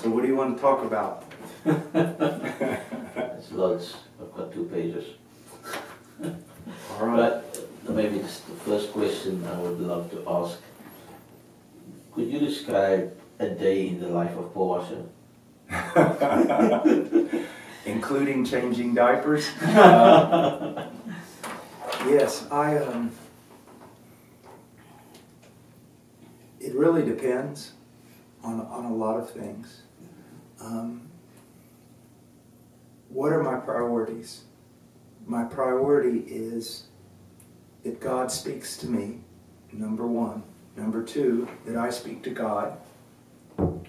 So what do you want to talk about? It's lots. I've got 2 pages. All right. But maybe it's the first question I would love to ask. Could you describe a day in the life of Paul Washer? Including changing diapers? Yes, it really depends on a lot of things. What are my priorities? My priority is that God speaks to me, number 1. Number 2, that I speak to God,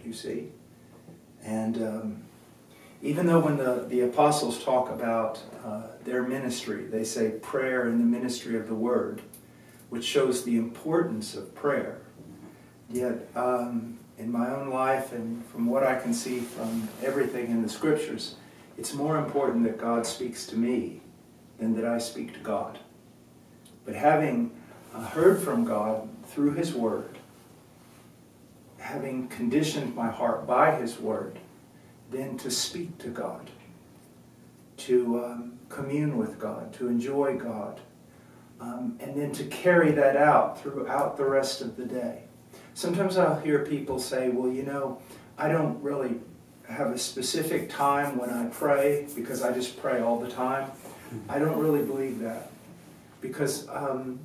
you see. And even though when the apostles talk about their ministry, they say prayer in the ministry of the word, which shows the importance of prayer. Yet in my own life and from what I can see from everything in the scriptures, it's more important that God speaks to me than that I speak to God. But having heard from God through His Word, having conditioned my heart by His Word, then to speak to God, to commune with God, to enjoy God, and then to carry that out throughout the rest of the day. Sometimes I'll hear people say, well, you know, I don't really have a specific time when I pray because I just pray all the time. I don't really believe that, because a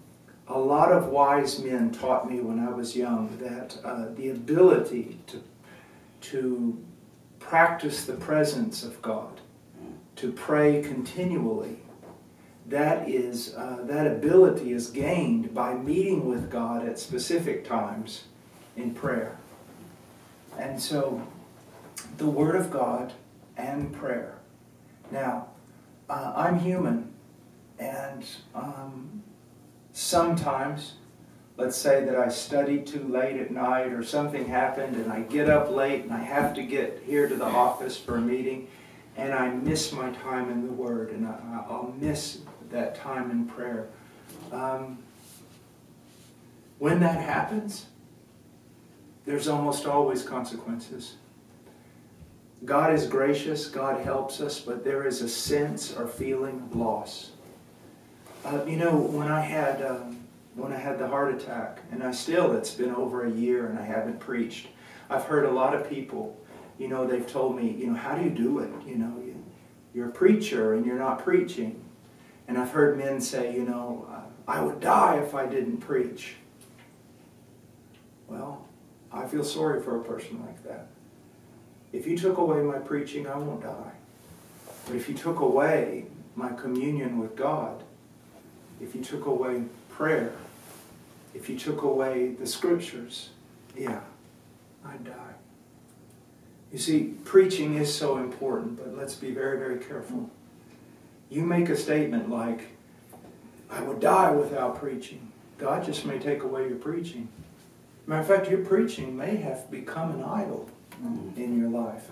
lot of wise men taught me when I was young that the ability to practice the presence of God, to pray continually, that ability is gained by meeting with God at specific times in prayer. And so, the Word of God and prayer. Now, I'm human, and sometimes, let's say that I studied too late at night or something happened and I get up late and I have to get here to the office for a meeting, and I miss my time in the Word, and I'll miss that time in prayer. When that happens, there's almost always consequences. God is gracious, God helps us, but there is a sense or feeling of loss. You know, when I had the heart attack, and it's been over a year and I haven't preached. I've heard a lot of people, you know, they've told me, you know, how do you do it? You know, you're a preacher and you're not preaching. And I've heard men say, you know, I would die if I didn't preach. Well, I feel sorry for a person like that. If you took away my preaching, I won't die. But if you took away my communion with God, if you took away prayer, if you took away the scriptures, yeah, I'd die. You see, preaching is so important, but let's be very, very careful. You make a statement like, I would die without preaching. God just may take away your preaching. Matter of fact, your preaching may have become an idol in your life.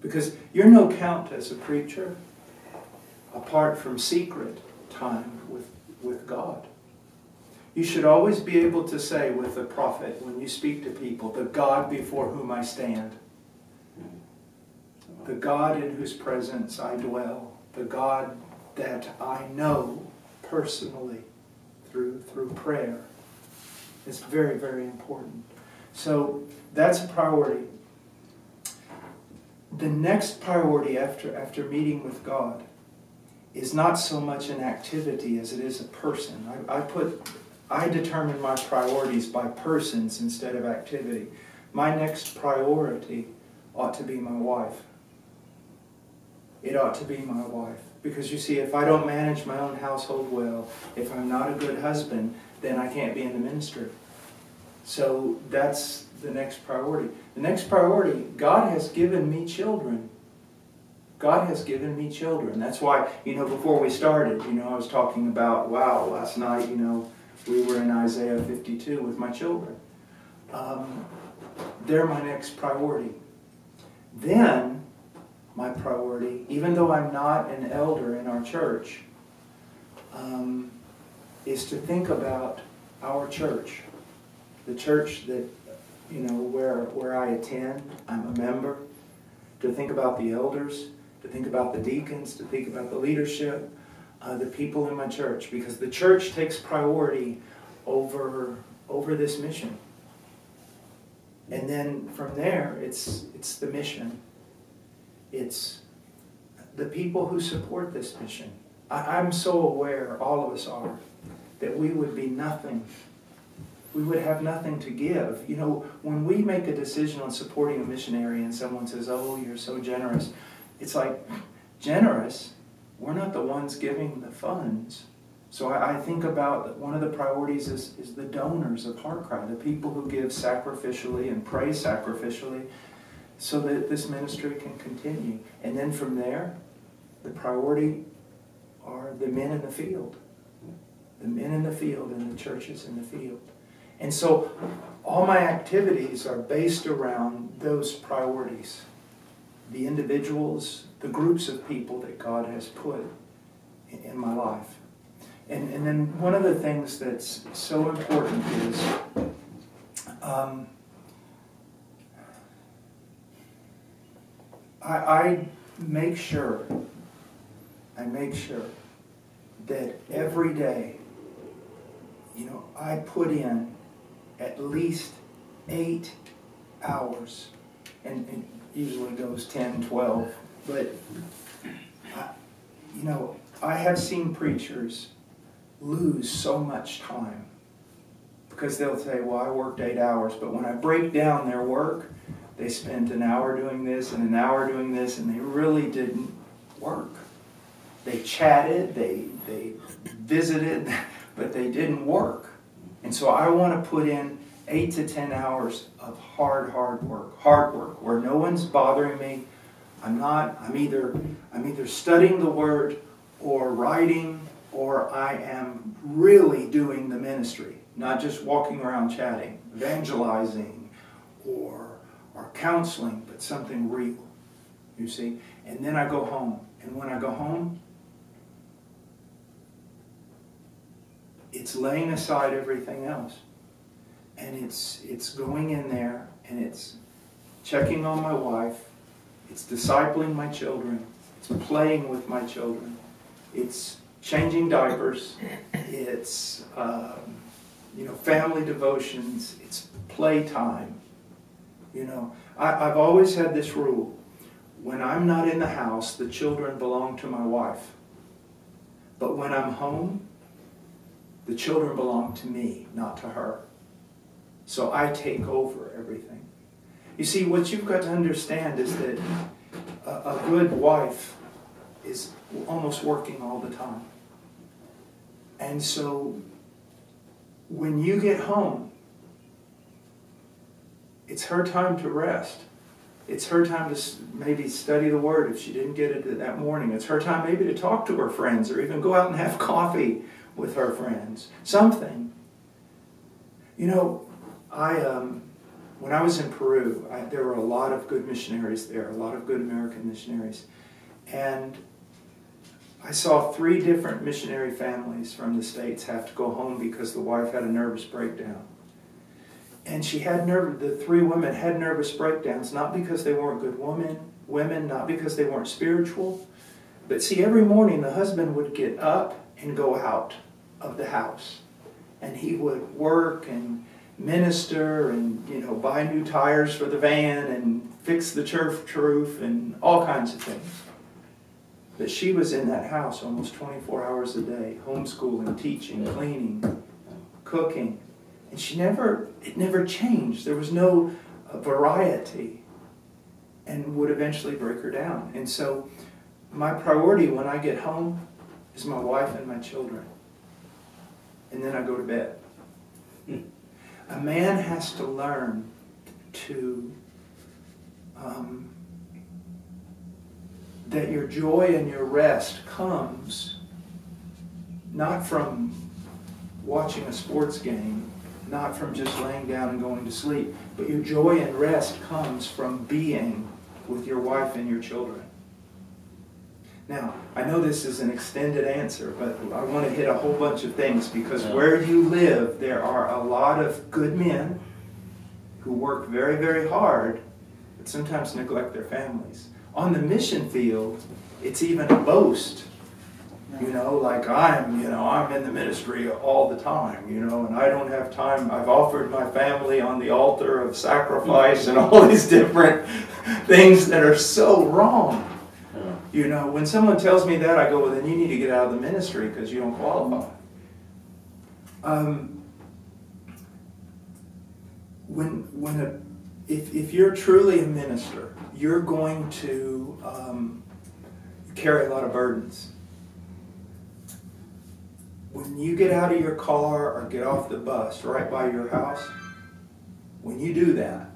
Because you're no count as a preacher apart from secret time with God. You should always be able to say with a prophet, when you speak to people, the God before whom I stand, the God in whose presence I dwell, the God that I know personally through prayer. It's very, very important. So that's a priority. The next priority after meeting with God is not so much an activity as it is a person. I determine my priorities by persons instead of activity. My next priority ought to be my wife. It ought to be my wife. Because you see, if I don't manage my own household well, if I'm not a good husband, then I can't be in the ministry. So that's the next priority. The next priority, God has given me children. God has given me children. That's why, you know, before we started, you know, I was talking about, wow, last night, you know, we were in Isaiah 52 with my children. They're my next priority. Then, my priority, even though I'm not an elder in our church, is to think about our church, the church that where I attend, I'm a member, to think about the elders, to think about the deacons, to think about the leadership, the people in my church, because the church takes priority over this mission. And then from there, it's the mission. It's the people who support this mission. I'm so aware, all of us are, that we would be nothing. We would have nothing to give. When we make a decision on supporting a missionary and someone says, "Oh, you're so generous," it's like, generous? We're not the ones giving the funds. So I think about one of the priorities is the donors of HeartCry, the people who give sacrificially and pray sacrificially so that this ministry can continue. And then from there, the priority are the men in the field. The men in the field and the churches in the field. And so all my activities are based around those priorities. The individuals, the groups of people that God has put in my life. And then one of the things that's so important is I make sure that every day, I put in at least 8 hours, and it usually goes 10, 12, but I have seen preachers lose so much time because they'll say, "Well, I worked 8 hours," but when I break down their work, they spent an hour doing this and an hour doing this, and they really didn't work. They chatted, they visited, but they didn't work. And so I want to put in 8 to 10 hours of hard work, where no one's bothering me. I'm either studying the Word or writing, or I am really doing the ministry, not just walking around chatting, evangelizing, or counseling, but something real, you see. And then I go home. And when I go home, it's laying aside everything else. And it's going in there, and it's checking on my wife, it's discipling my children, it's playing with my children, it's changing diapers, it's family devotions, it's playtime. I've always had this rule: when I'm not in the house, the children belong to my wife. But when I'm home, the children belong to me, not to her. So I take over everything. You see, what you've got to understand is that a good wife is almost working all the time. And so when you get home, it's her time to rest. It's her time to maybe study the Word if she didn't get it that morning. It's her time maybe to talk to her friends, or even go out and have coffee with her friends. Something. When I was in Peru, there were a lot of good missionaries there, a lot of good American missionaries. And I saw 3 different missionary families from the States have to go home because the wife had a nervous breakdown. And the 3 women had nervous breakdowns, not because they weren't good women, not because they weren't spiritual. But see, every morning the husband would get up and go out of the house. And he would work and minister and, buy new tires for the van and fix the church roof and all kinds of things. But she was in that house almost 24 hours a day, homeschooling, teaching, cleaning, cooking. And it never changed. There was no variety, and would eventually break her down. And so my priority when I get home is my wife and my children. And then I go to bed. A man has to learn to that your joy and your rest comes not from watching a sports game, not from just laying down and going to sleep, but your joy and rest comes from being with your wife and your children. Now, I know this is an extended answer, but I want to hit a whole bunch of things, because where you live, there are a lot of good men who work very, very hard, but sometimes neglect their families. On the mission field, it's even a boast. You know, like I'm in the ministry all the time, you know, and I don't have time. I've offered my family on the altar of sacrifice and all these different things that are so wrong. You know, when someone tells me that, I go, well, then you need to get out of the ministry because you don't qualify. If you're truly a minister, you're going to carry a lot of burdens. When you get out of your car or get off the bus right by your house, when you do that,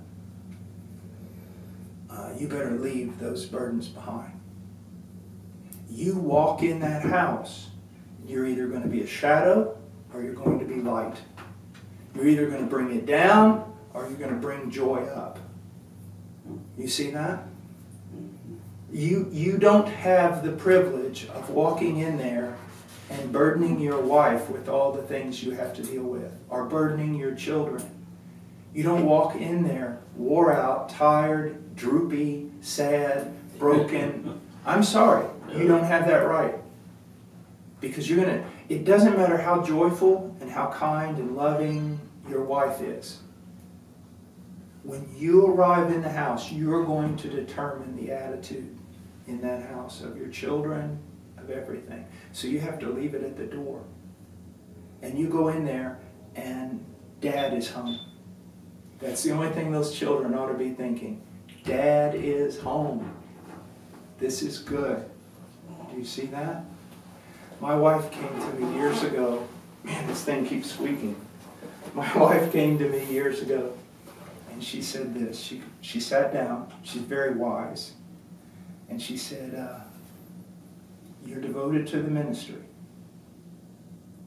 you better leave those burdens behind. You walk in that house, you're either going to be a shadow or you're going to be light. You're either going to bring it down or you're going to bring joy up. You see that? You don't have the privilege of walking in there and burdening your wife with all the things you have to deal with, or burdening your children. You don't walk in there wore out, tired, droopy, sad, broken. I'm sorry, you don't have that right. Because it doesn't matter how joyful and how kind and loving your wife is. When you arrive in the house, you're going to determine the attitude in that house of your children, of everything. So you have to leave it at the door. And you go in there and Dad is home. That's the only thing those children ought to be thinking. Dad is home. This is good. Do you see that? My wife came to me years ago. Man, this thing keeps squeaking. My wife came to me years ago and she said this. She sat down. She's very wise. And she said, you're devoted to the ministry.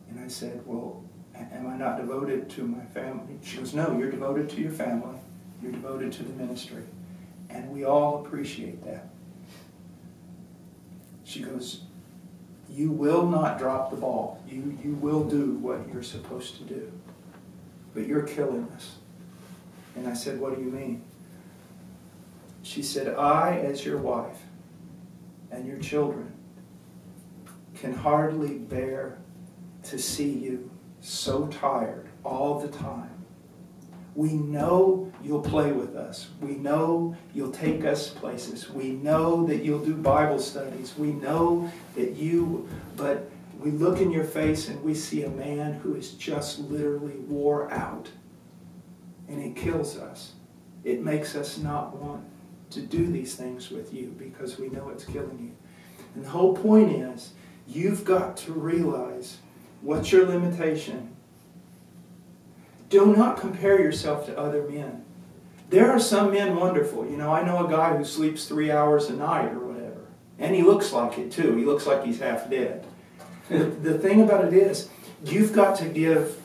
And I said, well, am I not devoted to my family? She goes, no, you're devoted to your family. You're devoted to the ministry. And we all appreciate that. She goes, you will not drop the ball. You will do what you're supposed to do. But you're killing us. And I said, what do you mean? She said, I, as your wife and your children, can hardly bear to see you so tired all the time. We know you'll play with us. We know you'll take us places. We know that you'll do Bible studies. We know that but we look in your face and we see a man who is just literally wore out. And it kills us. It makes us not want to do these things with you because we know it's killing you. And the whole point is, you've got to realize what's your limitation. Do not compare yourself to other men. There are some men wonderful. You know, I know a guy who sleeps 3 hours a night or whatever. And he looks like it too. He looks like he's half dead. The thing about it is, you've got to give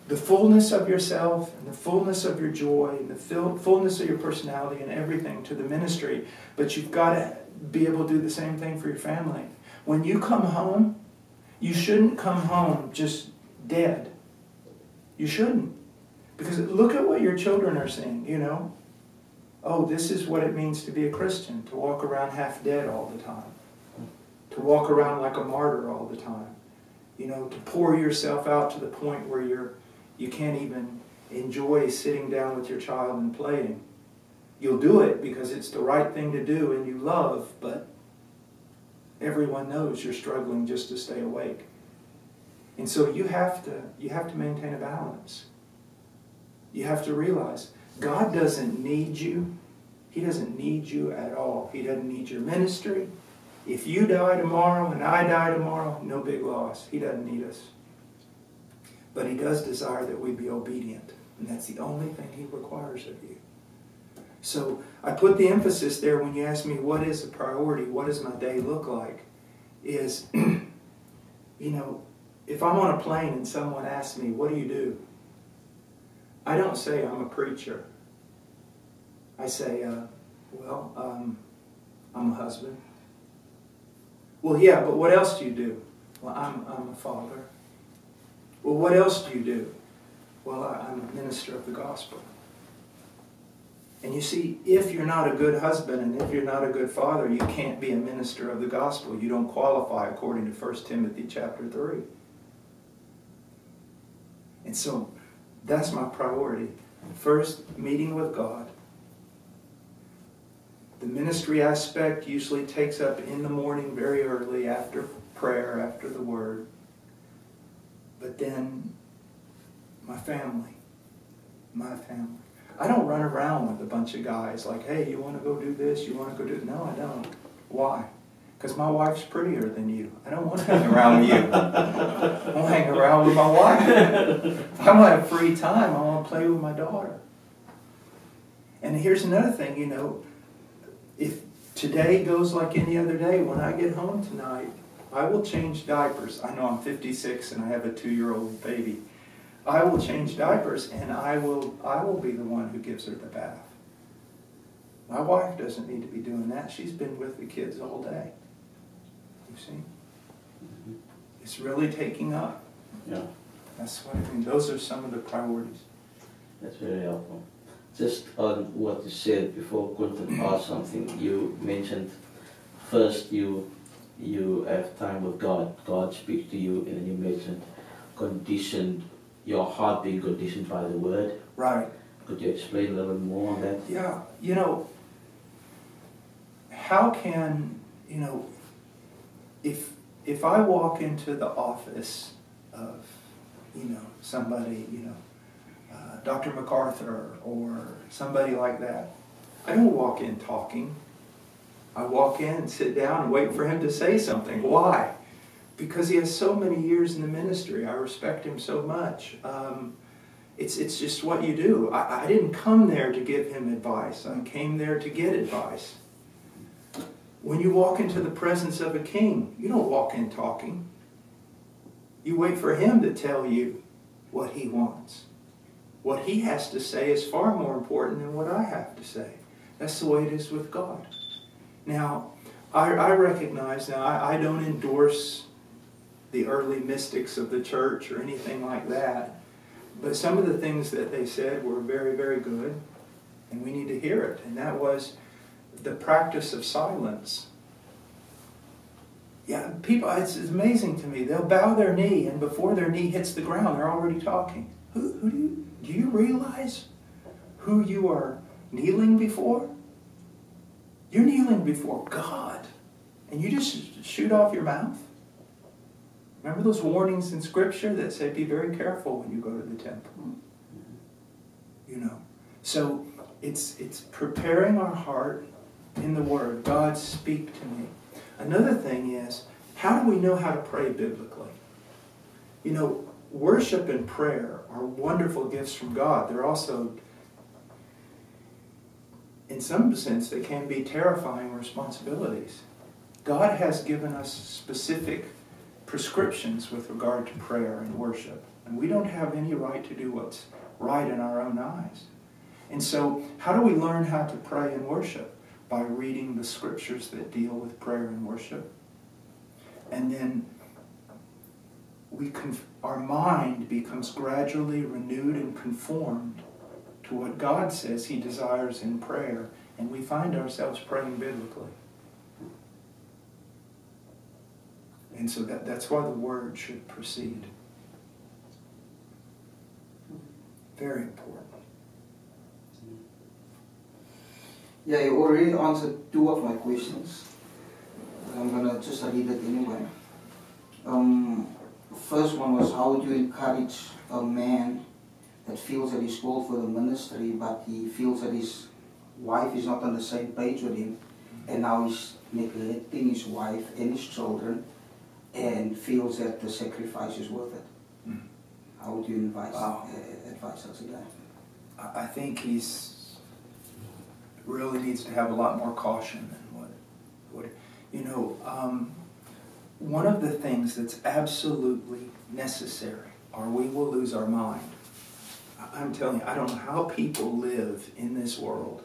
the fullness of yourself and the fullness of your joy and the fullness of your personality and everything to the ministry. But you've got to be able to do the same thing for your family. When you come home, you shouldn't come home just dead. You shouldn't. Because look at what your children are saying, you know. Oh, this is what it means to be a Christian, to walk around half dead all the time. To walk around like a martyr all the time. You know, to pour yourself out to the point where you can't even enjoy sitting down with your child and playing. You'll do it because it's the right thing to do and you love, but everyone knows you're struggling just to stay awake. And so you have to maintain a balance. You have to realize God doesn't need you. He doesn't need you at all. He doesn't need your ministry. If you die tomorrow and I die tomorrow, no big loss. He doesn't need us. But He does desire that we be obedient. And that's the only thing He requires of you. So I put the emphasis there when you ask me what is a priority, what does my day look like, is, you know, if I'm on a plane and someone asks me, what do you do? I don't say I'm a preacher. I say, I'm a husband. Well, yeah, but what else do you do? Well, I'm a father. Well, what else do you do? Well, I'm a minister of the gospel. And you see, if you're not a good husband and if you're not a good father, you can't be a minister of the gospel. You don't qualify according to 1 Timothy chapter 3. And so that's my priority. First, meeting with God. The ministry aspect usually takes up in the morning very early after prayer, after the word. But then my family. I don't run around with a bunch of guys like, hey, you want to go do this? You want to go do... No, I don't. Why? Because my wife's prettier than you. I don't want to hang around with you. I want to hang around with my wife. If I want to have free time, I want to play with my daughter. And here's another thing, you know, if today goes like any other day, when I get home tonight, I will change diapers. I know I'm 56 and I have a 2-year-old baby. I will change diapers and I will be the one who gives her the bath. My wife doesn't need to be doing that. She's been with the kids all day. You see? Mm-hmm. It's really taking up. Yeah. That's what I mean. Those are some of the priorities. That's very helpful. Just on what you said before Quintin asked something, you mentioned first you have time with God. God speaks to you, and then you mentioned conditioned, your heart being conditioned by the word. Right. Could you explain a little bit more on that? Yeah. You know, how can, you know, if I walk into the office of, you know, somebody, you know, Dr. MacArthur or somebody like that, I don't walk in talking. I walk in and sit down and wait for him to say something. Why? Because he has so many years in the ministry. I respect him so much. It's just what you do. I didn't come there to give him advice. I came there to get advice. When you walk into the presence of a king, you don't walk in talking. You wait for him to tell you what he wants. What he has to say is far more important than what I have to say. That's the way it is with God. Now, I recognize, now I don't endorse the early mystics of the church or anything like that, but some of the things that they said were very, very good, and we need to hear it. And that was the practice of silence. Yeah, people, it's amazing to me. They'll bow their knee, and before their knee hits the ground, they're already talking. Do you realize who you are kneeling before? You're kneeling before God, and you just shoot off your mouth? Remember those warnings in Scripture that say, be very careful when you go to the temple? You know. So it's preparing our heart in the Word. God, speak to me. Another thing is, how do we know how to pray biblically? You know, worship and prayer are wonderful gifts from God. They're also, in some sense, they can be terrifying responsibilities. God has given us specific prescriptions with regard to prayer and worship. And we don't have any right to do what's right in our own eyes. And so, how do we learn how to pray and worship? By reading the scriptures that deal with prayer and worship. And then our mind becomes gradually renewed and conformed to what God says He desires in prayer. And we find ourselves praying biblically. And so that's why the Word should proceed. Very important. Yeah, you already answered 2 of my questions. I'm going to just read it anyway. First one was, how would you encourage a man that feels that he's called for the ministry, but he feels that his wife is not on the same page with him, and now he's neglecting his wife and his children, and feels that the sacrifice is worth it? How would you advise such a guy? I think he's really needs to have a lot more caution than what you know. One of the things that's absolutely necessary, or we will lose our mind. I'm telling you, I don't know how people live in this world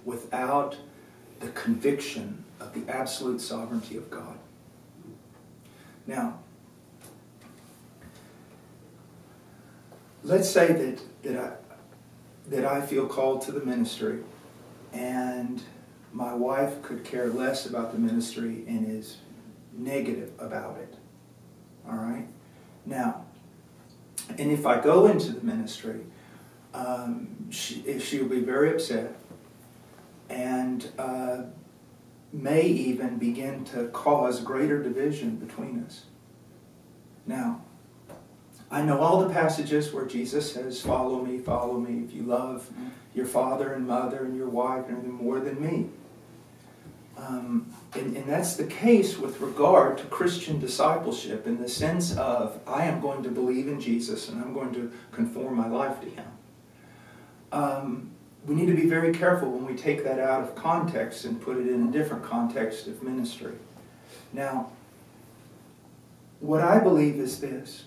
without the conviction of the absolute sovereignty of God. Now, let's say that I feel called to the ministry, and my wife could care less about the ministry and is negative about it. All right? Now, and if I go into the ministry, she'll be very upset and may even begin to cause greater division between us. Now, I know all the passages where Jesus says, follow me, if you love your father and mother and your wife and everything more than me. And that's the case with regard to Christian discipleship, in the sense of, I am going to believe in Jesus and I'm going to conform my life to Him. We need to be very careful when we take that out of context and put it in a different context of ministry. Now, what I believe is this.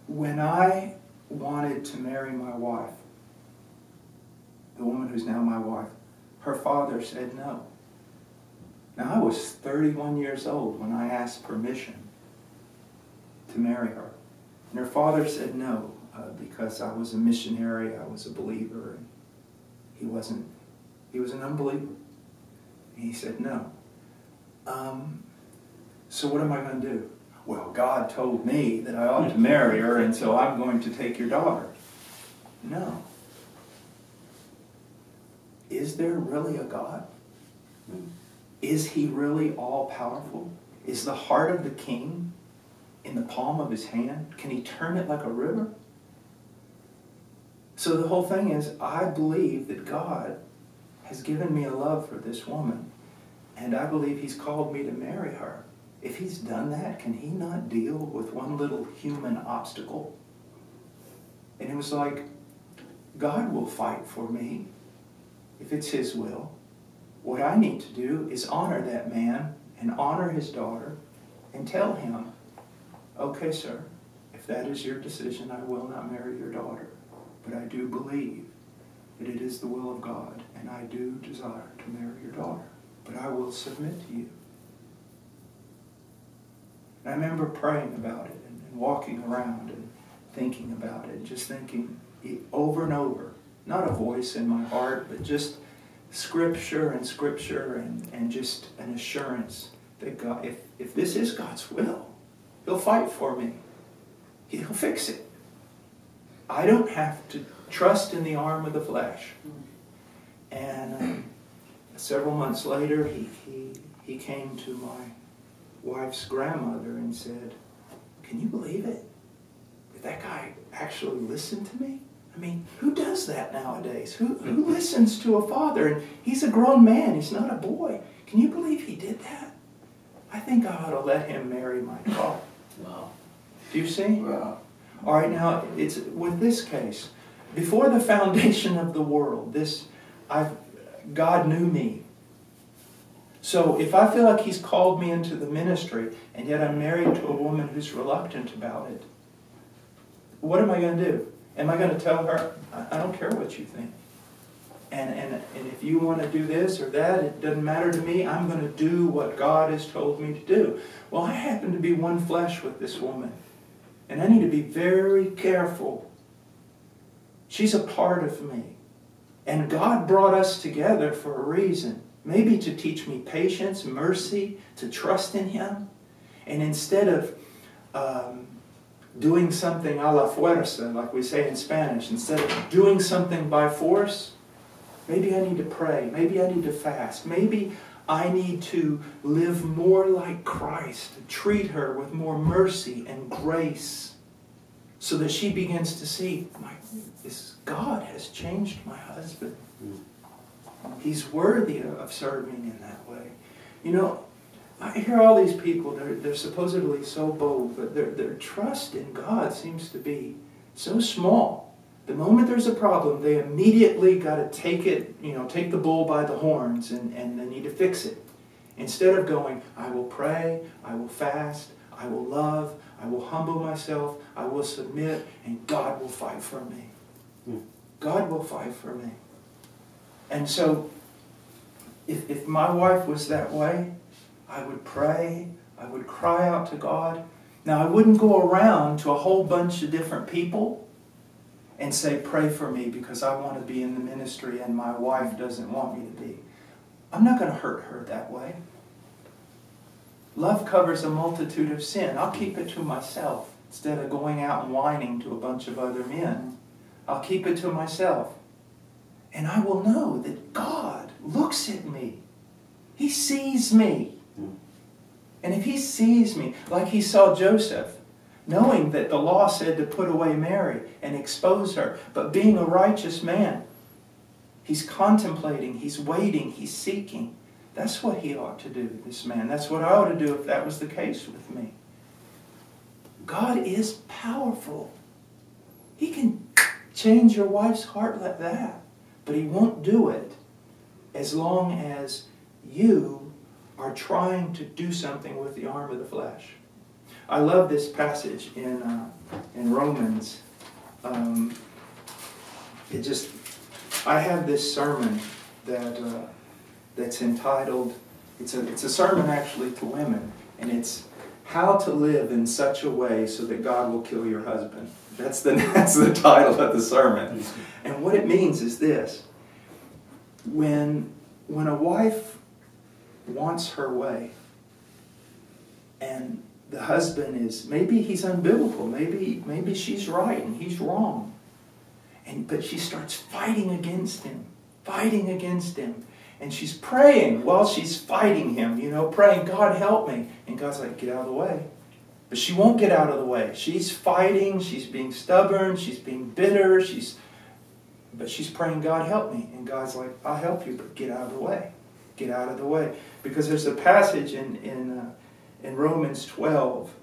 When I wanted to marry my wife, the woman who's now my wife, her father said no. Now, I was 31 years old when I asked permission to marry her. And her father said no, because I was a missionary, I was a believer, and he was an unbeliever. And he said no. So what am I going to do? Well, God told me that I ought to marry her, and so I'm going to take your daughter. No. Is there really a God? Is He really all-powerful? Is the heart of the king in the palm of His hand? Can He turn it like a river? So the whole thing is, I believe that God has given me a love for this woman, and I believe He's called me to marry her. If He's done that, can He not deal with one little human obstacle? And it was like, God will fight for me if it's His will. What I need to do is honor that man and honor his daughter and tell him, okay, sir, if that is your decision, I will not marry your daughter. But I do believe that it is the will of God, and I do desire to marry your daughter. But I will submit to you. And I remember praying about it and walking around and thinking about it, just thinking over and over, not a voice in my heart, but just Scripture and just an assurance that God, if this is God's will, He'll fight for me. He'll fix it. I don't have to trust in the arm of the flesh. And several months later, he came to my wife's grandmother and said, can you believe it? Did that guy actually listen to me? I mean, who does that nowadays? Who listens to a father? And he's a grown man. He's not a boy. Can you believe he did that? I think I ought to let him marry my daughter. Wow. Do you see? Wow. All right, now, it's with this case. Before the foundation of the world, God knew me. So if I feel like He's called me into the ministry, and yet I'm married to a woman who's reluctant about it, what am I going to do? Am I going to tell her, I don't care what you think. And if you want to do this or that, it doesn't matter to me. I'm going to do what God has told me to do. Well, I happen to be one flesh with this woman. And I need to be very careful. She's a part of me. And God brought us together for a reason. Maybe to teach me patience, mercy, to trust in Him. And instead of doing something a la fuerza, like we say in Spanish, instead of doing something by force, maybe I need to pray. Maybe I need to fast. Maybe I need to live more like Christ, to treat her with more mercy and grace, so that she begins to see, God has changed my husband. He's worthy of serving in that way. You know, I hear all these people, they're supposedly so bold, but their trust in God seems to be so small. The moment there's a problem, they immediately got to take the bull by the horns and they need to fix it. Instead of going, I will pray, I will fast, I will love, I will humble myself, I will submit, and God will fight for me. God will fight for me. And so, if my wife was that way, I would pray, I would cry out to God, Now, I wouldn't go around to a whole bunch of different people and say, pray for me because I want to be in the ministry and my wife doesn't want me to be. I'm not going to hurt her that way. Love covers a multitude of sin. I'll keep it to myself instead of going out and whining to a bunch of other men. I'll keep it to myself. And I will know that God looks at me. He sees me. And if He sees me, like He saw Joseph, knowing that the law said to put away Mary and expose her, but being a righteous man, he's contemplating, he's waiting, he's seeking. That's what he ought to do, this man. That's what I ought to do if that was the case with me. God is powerful. He can change your wife's heart like that. But He won't do it as long as you are trying to do something with the arm of the flesh. I love this passage in Romans. I have this sermon that's entitled, it's a sermon actually to women, and it's How to Live in Such a Way So That God Will Kill Your Husband. That's the title of the sermon. And what it means is this. When a wife wants her way, and the husband is, maybe he's unbiblical, maybe she's right and he's wrong, but she starts fighting against him, and she's praying while she's fighting him, praying, God help me, and God's like, get out of the way. But she won't get out of the way. She's fighting, she's being stubborn, she's being bitter, but she's praying, God help me, and God's like, I'll help you, but get out of the way. Get out of the way. Because there's a passage in Romans 12,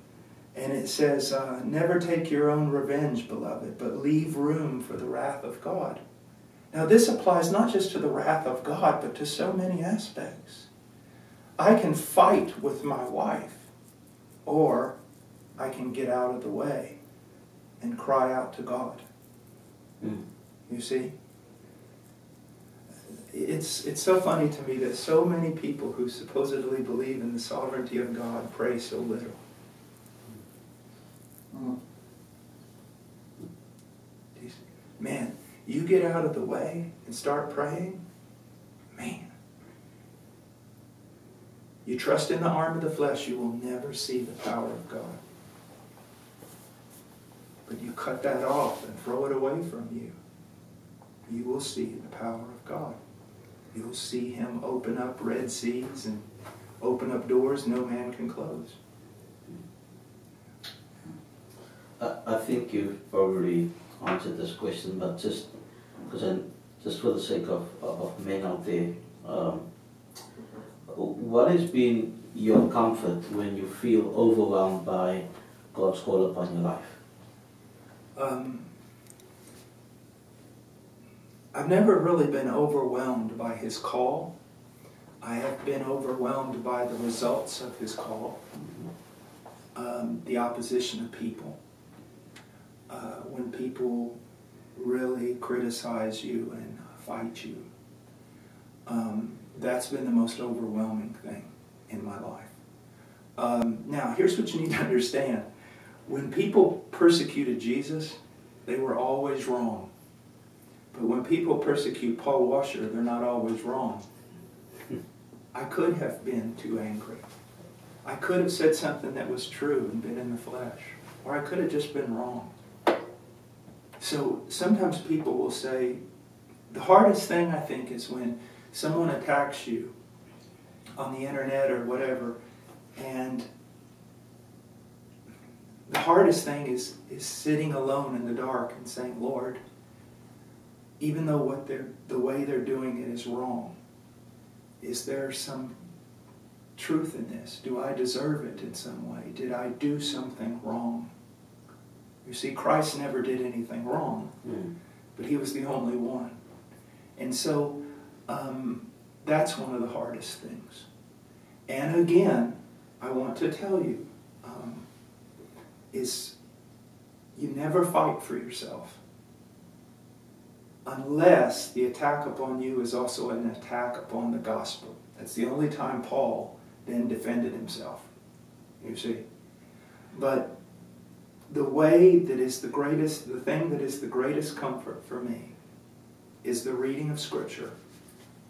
and it says, never take your own revenge, beloved, but leave room for the wrath of God. Now this applies not just to the wrath of God, but to so many aspects. I can fight with my wife, or I can get out of the way and cry out to God. You see? It's so funny to me that so many people who supposedly believe in the sovereignty of God pray so little. Man, you get out of the way and start praying, man. You trust in the arm of the flesh, you will never see the power of God. But you cut that off and throw it away from you, you will see the power of God. You'll see Him open up Red Seas and open up doors no man can close. I think you've probably answered this question, but just for the sake of men out there, what has been your comfort when you feel overwhelmed by God's call upon your life? I've never really been overwhelmed by His call. I have been overwhelmed by the results of His call. The opposition of people. When people really criticize you and fight you. That's been the most overwhelming thing in my life. Now, here's what you need to understand. When people persecuted Jesus, they were always wrong. But when people persecute Paul Washer, they're not always wrong. I could have been too angry. I could have said something that was true and been in the flesh. Or I could have just been wrong. So sometimes people will say, the hardest thing I think is when someone attacks you on the internet or whatever, and the hardest thing is sitting alone in the dark and saying, Lord, even though the way they're doing it is wrong, is there some truth in this? Do I deserve it in some way? Did I do something wrong? You see, Christ never did anything wrong, but He was the only one. And so that's one of the hardest things. And again, I want to tell you, is you never fight for yourself unless the attack upon you is also an attack upon the gospel. That's the only time Paul then defended himself. You see? But the way that is the greatest, the thing that is the greatest comfort for me is the reading of Scripture.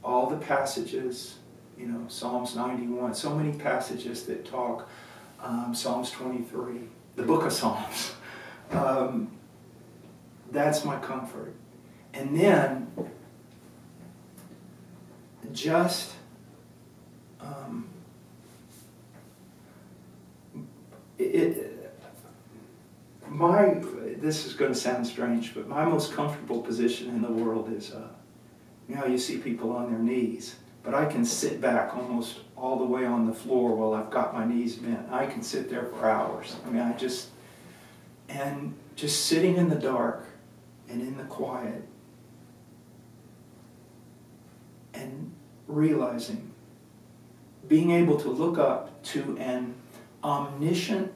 All the passages, you know, Psalms 91, so many passages that talk, Psalms 23, the book of Psalms. That's my comfort. And then, just this is going to sound strange, but my most comfortable position in the world is, you know, you see people on their knees, but I can sit back almost all the way on the floor while I've got my knees bent. I can sit there for hours. I mean, just sitting in the dark and in the quiet and realizing, being able to look up to an omniscient,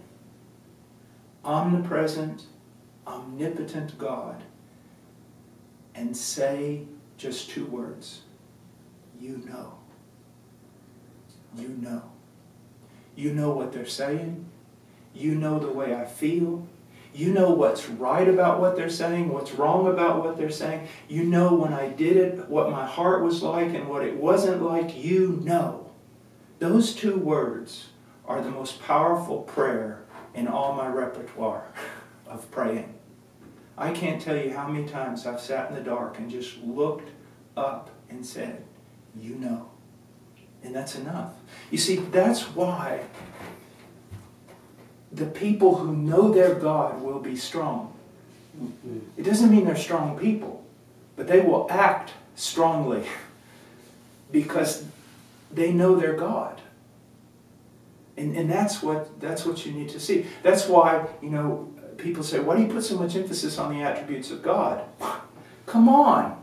omnipresent, omnipotent God and say just two words: you know. You know. You know what they're saying. You know the way I feel. You know what's right about what they're saying, what's wrong about what they're saying. You know when I did it, what my heart was like and what it wasn't like. You know. Those two words are the most powerful prayer in all my repertoire of praying. I can't tell you how many times I've sat in the dark and just looked up and said, you know. And that's enough. You see, that's why the people who know their God will be strong. It doesn't mean they're strong people, but they will act strongly because they know their God. And that's what you need to see. That's why, you know, people say, why do you put so much emphasis on the attributes of God? Come on.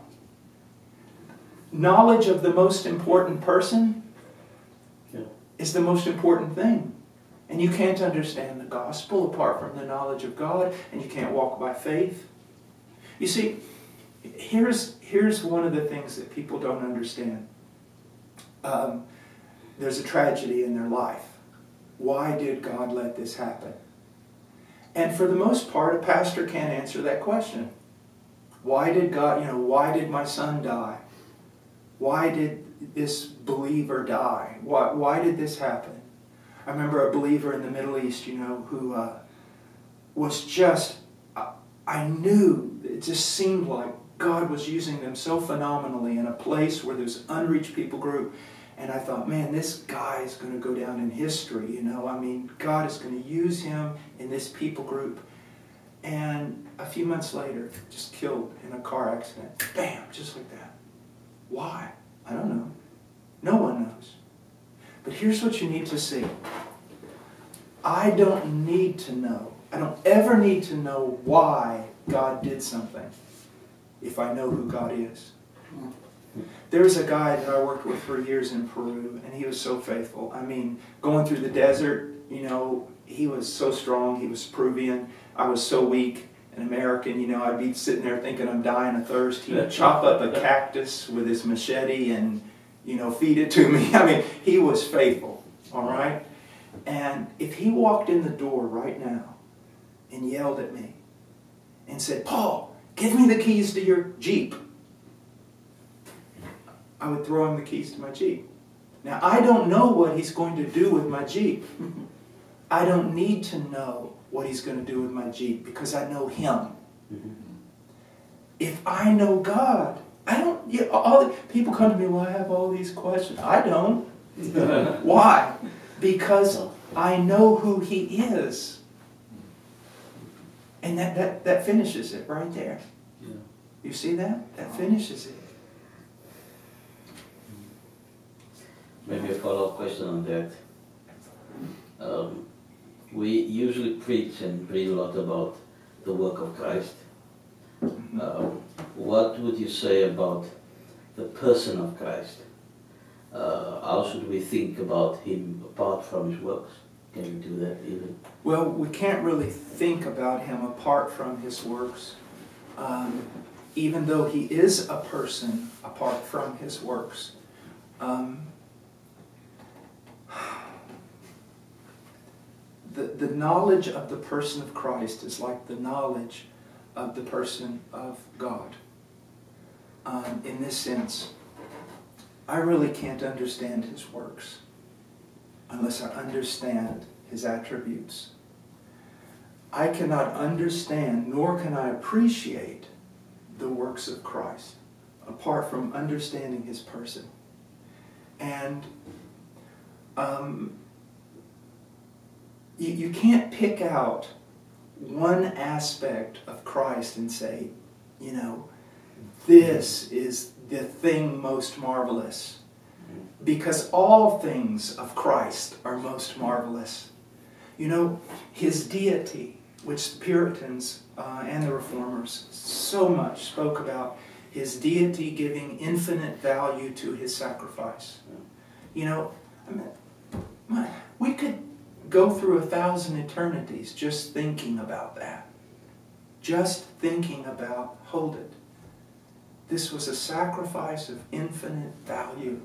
Knowledge of the most important person is the most important thing. And you can't understand the gospel apart from the knowledge of God, and you can't walk by faith. You see, here's one of the things that people don't understand. There's a tragedy in their life. Why did God let this happen? And for the most part, a pastor can't answer that question. Why did God, why did my son die? Why did this believer die? Why did this happen? I remember a believer in the Middle East, who was just, I knew, it just seemed like God was using them so phenomenally in a place where there's an unreached people group. And I thought, man, this guy is going to go down in history, God is going to use him in this people group. And a few months later, just killed in a car accident. Bam, just like that. Why? I don't know. No one knows. But here's what you need to see. I don't need to know. I don't ever need to know why God did something if I know who God is. There's a guy that I worked with for years in Peru, and he was so faithful. Going through the desert, he was so strong. He was Peruvian. I was so weak, an American. I'd be sitting there thinking I'm dying of thirst. He would chop up a cactus with his machete and, feed it to me. He was faithful, all right? And if he walked in the door right now and yelled at me and said, Paul, give me the keys to your Jeep, I would throw him the keys to my Jeep. Now, I don't know what he's going to do with my Jeep. I don't need to know what he's going to do with my Jeep because I know him. If I know God, I don't, all the people come to me, well, I have all these questions. I don't. Why? Because I know who he is. And that finishes it right there. Yeah. You see that? That finishes it. Maybe a follow-up question on that. We usually preach and read a lot about the work of Christ. What would you say about the person of Christ? How should we think about him apart from his works? Can we do that even? Well, we can't really think about him apart from his works, even though he is a person apart from his works. the knowledge of the person of Christ is like the knowledge of the person of God. In this sense, I really can't understand his works unless I understand his attributes. I cannot understand nor can I appreciate the works of Christ apart from understanding his person. And you can't pick out one aspect of Christ and say, you know, this is the thing most marvelous. Because all things of Christ are most marvelous. You know, his deity, which the Puritans and the Reformers so much spoke about, his deity giving infinite value to his sacrifice. You know, I mean, we could go through 1,000 eternities just thinking about that. Just thinking about, hold it. This was a sacrifice of infinite value.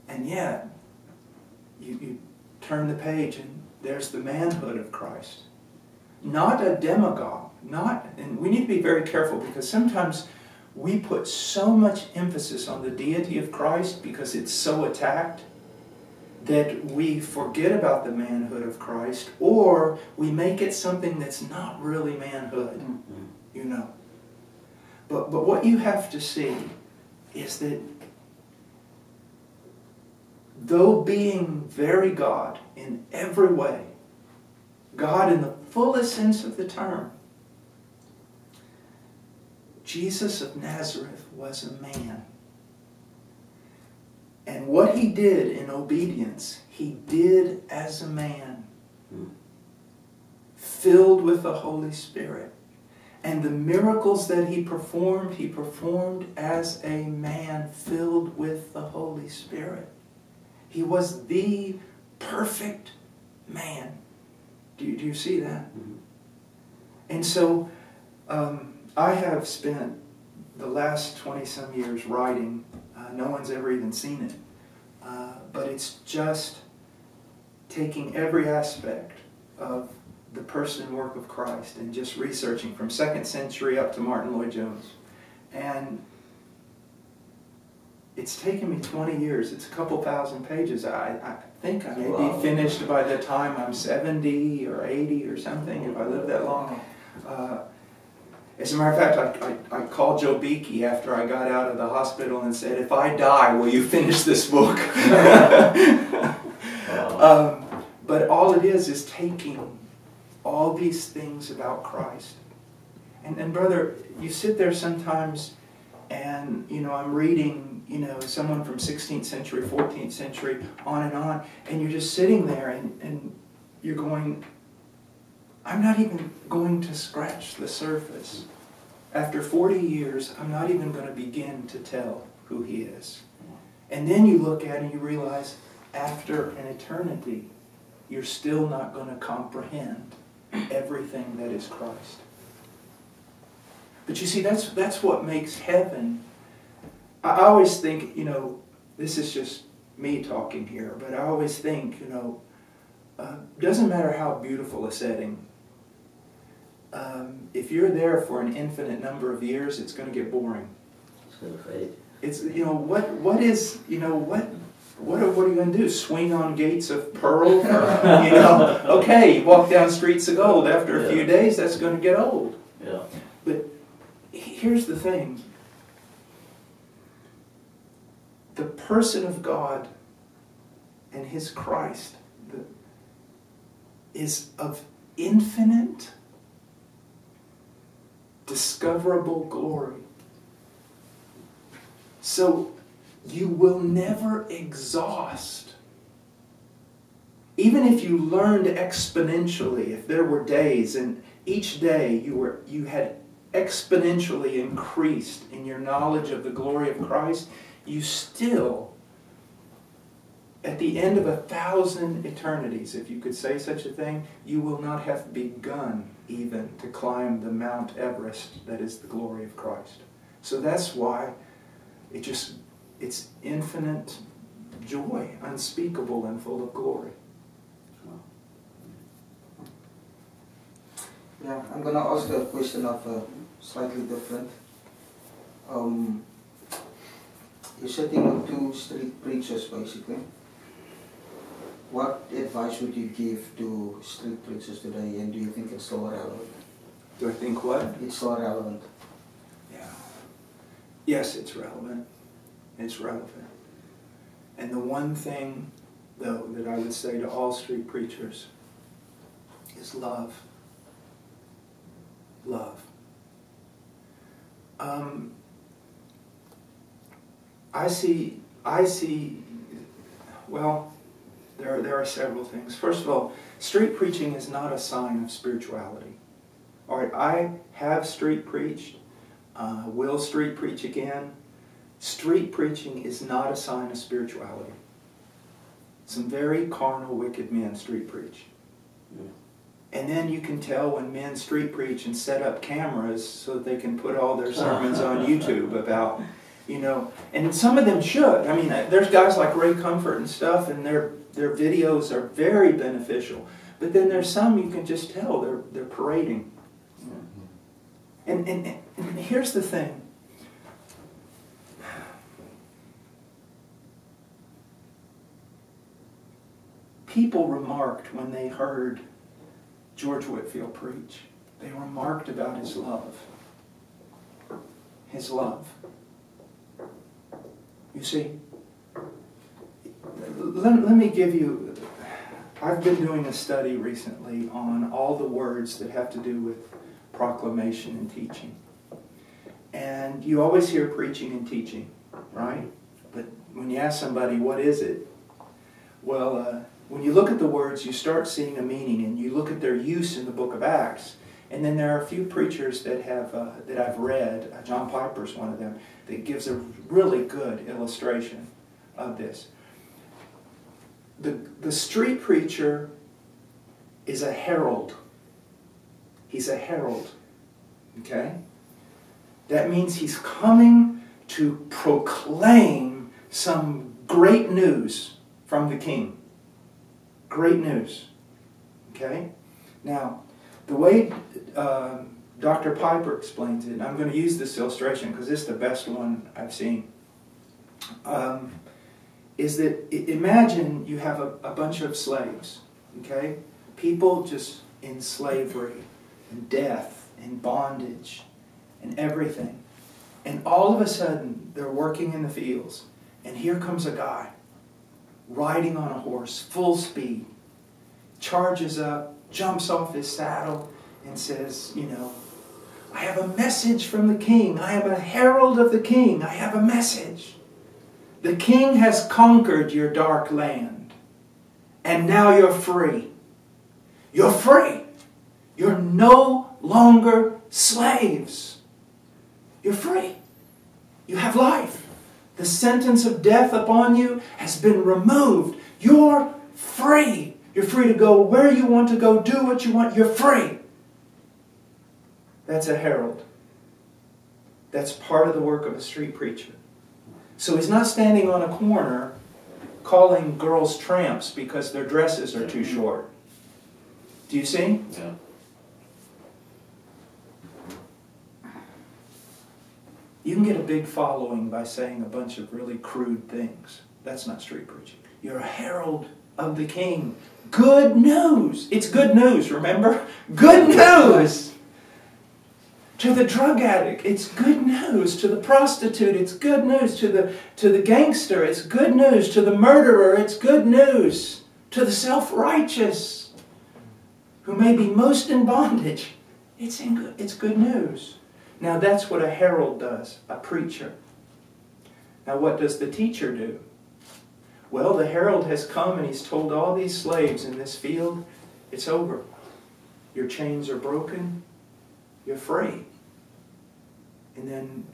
And yet, you turn the page and there's the manhood of Christ. Not a demagogue. And we need to be very careful because sometimes we put so much emphasis on the deity of Christ because it's so attacked that we forget about the manhood of Christ, or we make it something that's not really manhood, you know. But what you have to see is that though being very God in every way, God in the fullest sense of the term, Jesus of Nazareth was a man. And what he did in obedience, he did as a man, filled with the Holy Spirit. And the miracles that he performed as a man filled with the Holy Spirit. He was the perfect man. Do you see that? And so I have spent the last 20-some years writing. No one's ever even seen it. But it's just taking every aspect of the person and work of Christ and just researching from 2nd century up to Martin Lloyd-Jones. And it's taken me 20 years. It's a couple thousand pages. I think I may be finished by the time I'm 70 or 80 or something, if I live that long. As a matter of fact, I called Joe Beakey after I got out of the hospital and said, if I die, will you finish this book? But all it is taking all these things about Christ. And brother, you sit there sometimes and, you know, I'm reading, you know, someone from 16th century, 14th century, on, and you're just sitting there and you're going, I'm not even going to scratch the surface. After 40 years, I'm not even going to begin to tell who he is. And then you look at it and you realize, after an eternity, you're still not going to comprehend everything that is Christ. But you see, that's what makes heaven. I always think, you know, this is just me talking here, but I always think, you know, doesn't matter how beautiful a setting, if you're there for an infinite number of years, it's going to get boring. It's going to fade. It's, you know, what is, you know, what are you going to do? Swing on gates of pearl? You know, okay, you walk down streets of gold. After a few days, that's going to get old. Yeah. But here's the thing. The person of God and his Christ is of infinite, discoverable glory. So you will never exhaust. Even if you learned exponentially, if there were days and each day you had exponentially increased in your knowledge of the glory of Christ, you still, at the end of 1,000 eternities, if you could say such a thing, you will not have begun even to climb the Mount Everest that is the glory of Christ. So that's why it's infinite joy, unspeakable and full of glory. Yeah, I'm going to ask a question of slightly different. You're sitting with two street preachers, basically. What advice would you give to street preachers today, and do you think it's still relevant? Do I think what? It's still relevant. Yeah. Yes, it's relevant. It's relevant. And the one thing, though, that I would say to all street preachers is love. Love. I see, well, there are several things. First of all, street preaching is not a sign of spirituality. All right, I have street preached, will street preach again. Street preaching is not a sign of spirituality. Some very carnal, wicked men street preach. Yeah. And then you can tell when men street preach and set up cameras so that they can put all their sermons on YouTube about, you know, and some of them should. I mean, there's guys like Ray Comfort and stuff, and their videos are very beneficial. But then there's some you can just tell they're parading. And here's the thing. People remarked when they heard George Whitefield preach. They remarked about his love. His love. You see, let me give you, I've been doing a study recently on all the words that have to do with proclamation and teaching. And you always hear preaching and teaching, right? But when you ask somebody, what is it? Well, when you look at the words, you start seeing a meaning, and you look at their use in the book of Acts. And then there are a few preachers that I've read, John Piper's one of them, that gives a really good illustration of this. The street preacher is a herald. He's a herald. Okay? That means he's coming to proclaim some great news from the king. Great news. Okay? Now, the way Dr. Piper explains it, and I'm going to use this illustration because it's the best one I've seen, is that imagine you have a bunch of slaves, okay? People just in slavery, and death, and bondage, and everything. And all of a sudden, they're working in the fields, and here comes a guy riding on a horse, full speed, charges up, jumps off his saddle, and says, you know, I have a message from the king. I am a herald of the king. I have a message. The king has conquered your dark land, and now you're free. You're free. You're no longer slaves. You're free. You have life. The sentence of death upon you has been removed. You're free. You're free to go where you want to go, do what you want. You're free. That's a herald. That's part of the work of a street preacher. So he's not standing on a corner calling girls tramps because their dresses are too short. Do you see? Yeah. You can get a big following by saying a bunch of really crude things. That's not street preaching. You're a herald of the king. Good news. It's good news, remember? Good news. To the drug addict, it's good news. To the prostitute, it's good news. To the gangster, it's good news. To the murderer, it's good news. To the self-righteous, who may be most in bondage, it's good news. Now that's what a herald does, a preacher. Now what does the teacher do? Well, the herald has come and he's told all these slaves in this field, it's over. Your chains are broken. You're free. And then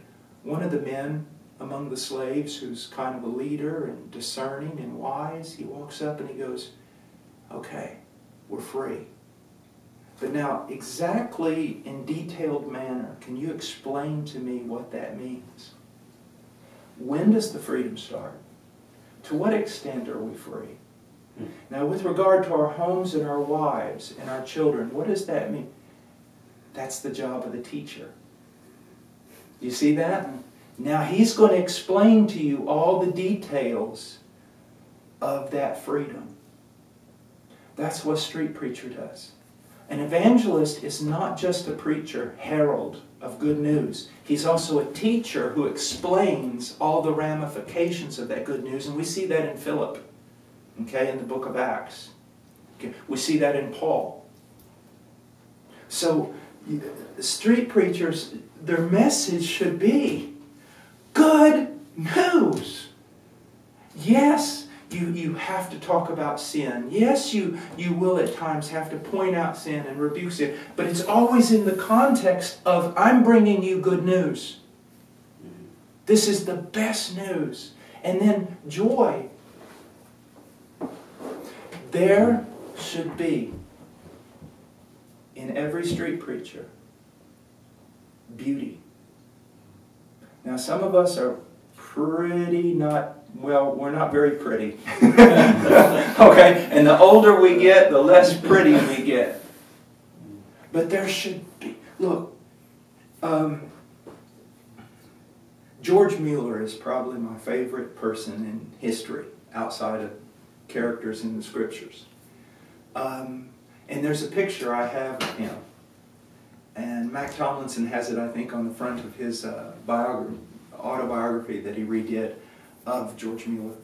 one of the men among the slaves, who's kind of a leader and discerning and wise, he walks up and he goes, okay, we're free. But now, exactly in detailed manner, can you explain to me what that means? When does the freedom start? To what extent are we free? Now, with regard to our homes and our wives and our children, what does that mean? That's the job of the teacher. You see that? Now he's going to explain to you all the details of that freedom. That's what a street preacher does. An evangelist is not just a preacher, herald of good news. He's also a teacher who explains all the ramifications of that good news. And we see that in Philip, okay, in the book of Acts. Okay. We see that in Paul. So, street preachers, their message should be good news. Yes, you have to talk about sin. Yes, you will at times have to point out sin and rebuke sin. But it's always in the context of, I'm bringing you good news. This is the best news. And then joy. There should be, in every street preacher, beauty. Now some of us are pretty not, well, we're not very pretty. Okay? And the older we get, the less pretty we get. But there should be, look, George Mueller is probably my favorite person in history, outside of characters in the scriptures. And there's a picture I have of him. And Mac Tomlinson has it, I think, on the front of his autobiography that he redid of George Mueller.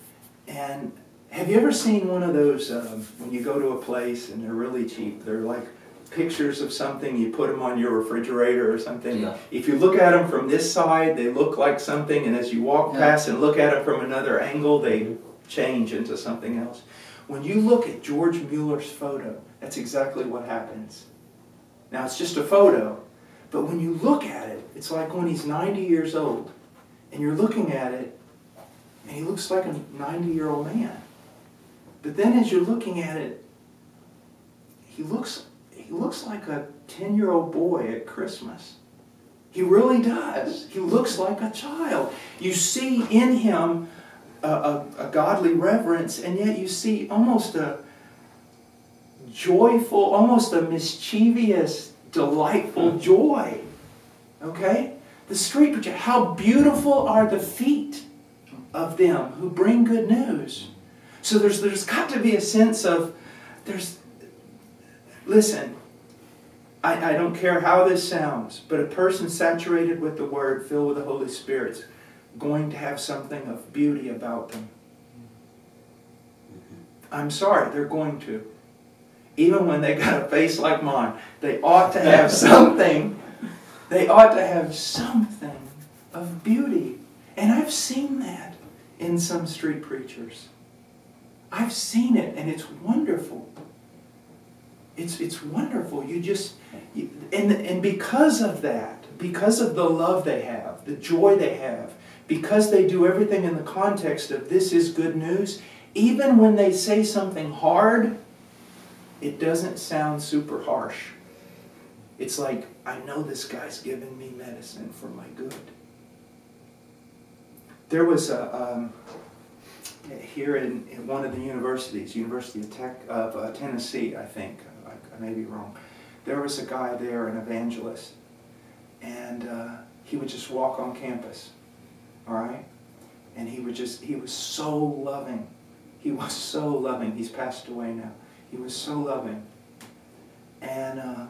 And have you ever seen one of those, when you go to a place and they're really cheap, they're like pictures of something, you put them on your refrigerator or something. Yeah. If you look at them from this side, they look like something, and as you walk past and look at them from another angle, they change into something else. When you look at George Mueller's photo, that's exactly what happens. Now, it's just a photo, but when you look at it, it's like when he's 90 years old, and you're looking at it, and he looks like a 90-year-old man. But then as you're looking at it, he looks like a 10-year-old boy at Christmas. He really does. He looks like a child. You see in him a godly reverence, and yet you see almost a joyful, almost a mischievous, delightful joy. Okay? The street preacher, how beautiful are the feet of them who bring good news. So there's got to be a sense of, listen, I don't care how this sounds, but a person saturated with the Word, filled with the Holy Spirit, going to have something of beauty about them. I'm sorry, they're going to. Even when they got a face like mine, they ought to have something. They ought to have something of beauty. And I've seen that in some street preachers. I've seen it, and it's wonderful. It's wonderful. And because of that, because of the love they have, the joy they have, because they do everything in the context of this is good news, even when they say something hard, it doesn't sound super harsh. It's like, I know this guy's giving me medicine for my good. There was here in one of the universities, University of Tennessee, I think, I may be wrong, there was a guy there, an evangelist, and he would just walk on campus, all right? And he was so loving. He was so loving. He's passed away now. He was so loving. And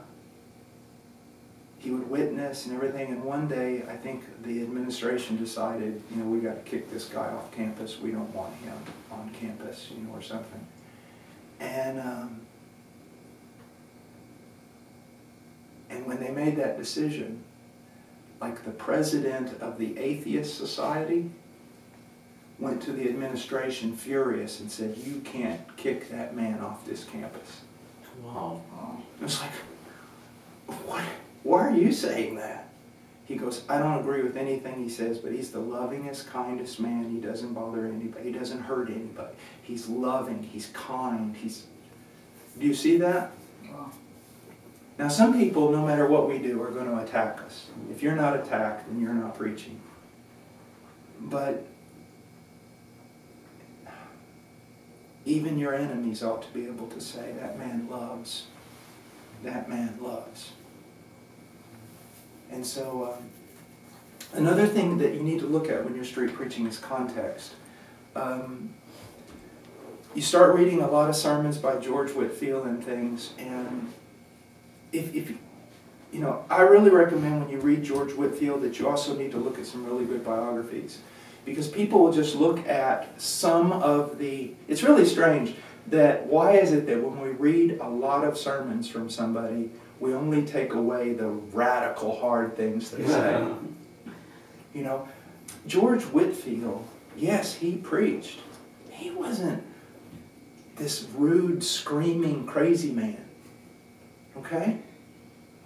he would witness and everything. And one day, I think the administration decided, we got to kick this guy off campus. We don't want him on campus, or something. And when they made that decision, like the president of the Atheist Society went to the administration furious and said, you can't kick that man off this campus. Wow. It was like, what? Why are you saying that? He goes, I don't agree with anything he says, but he's the lovingest, kindest man. He doesn't bother anybody. He doesn't hurt anybody. He's loving. He's kind. Do you see that? Wow. Now, some people, no matter what we do, are going to attack us. If you're not attacked, then you're not preaching. But even your enemies ought to be able to say, that man loves. That man loves. And so another thing that you need to look at when you're street preaching is context. You start reading a lot of sermons by George Whitefield and things, and if you know, I really recommend when you read George Whitefield that you also need to look at some really good biographies, because people will just look at some of the, it's really strange that why is it that when we read a lot of sermons from somebody, we only take away the radical hard things they say. You know, George Whitefield, yes, he preached. He wasn't this rude, screaming, crazy man. Okay?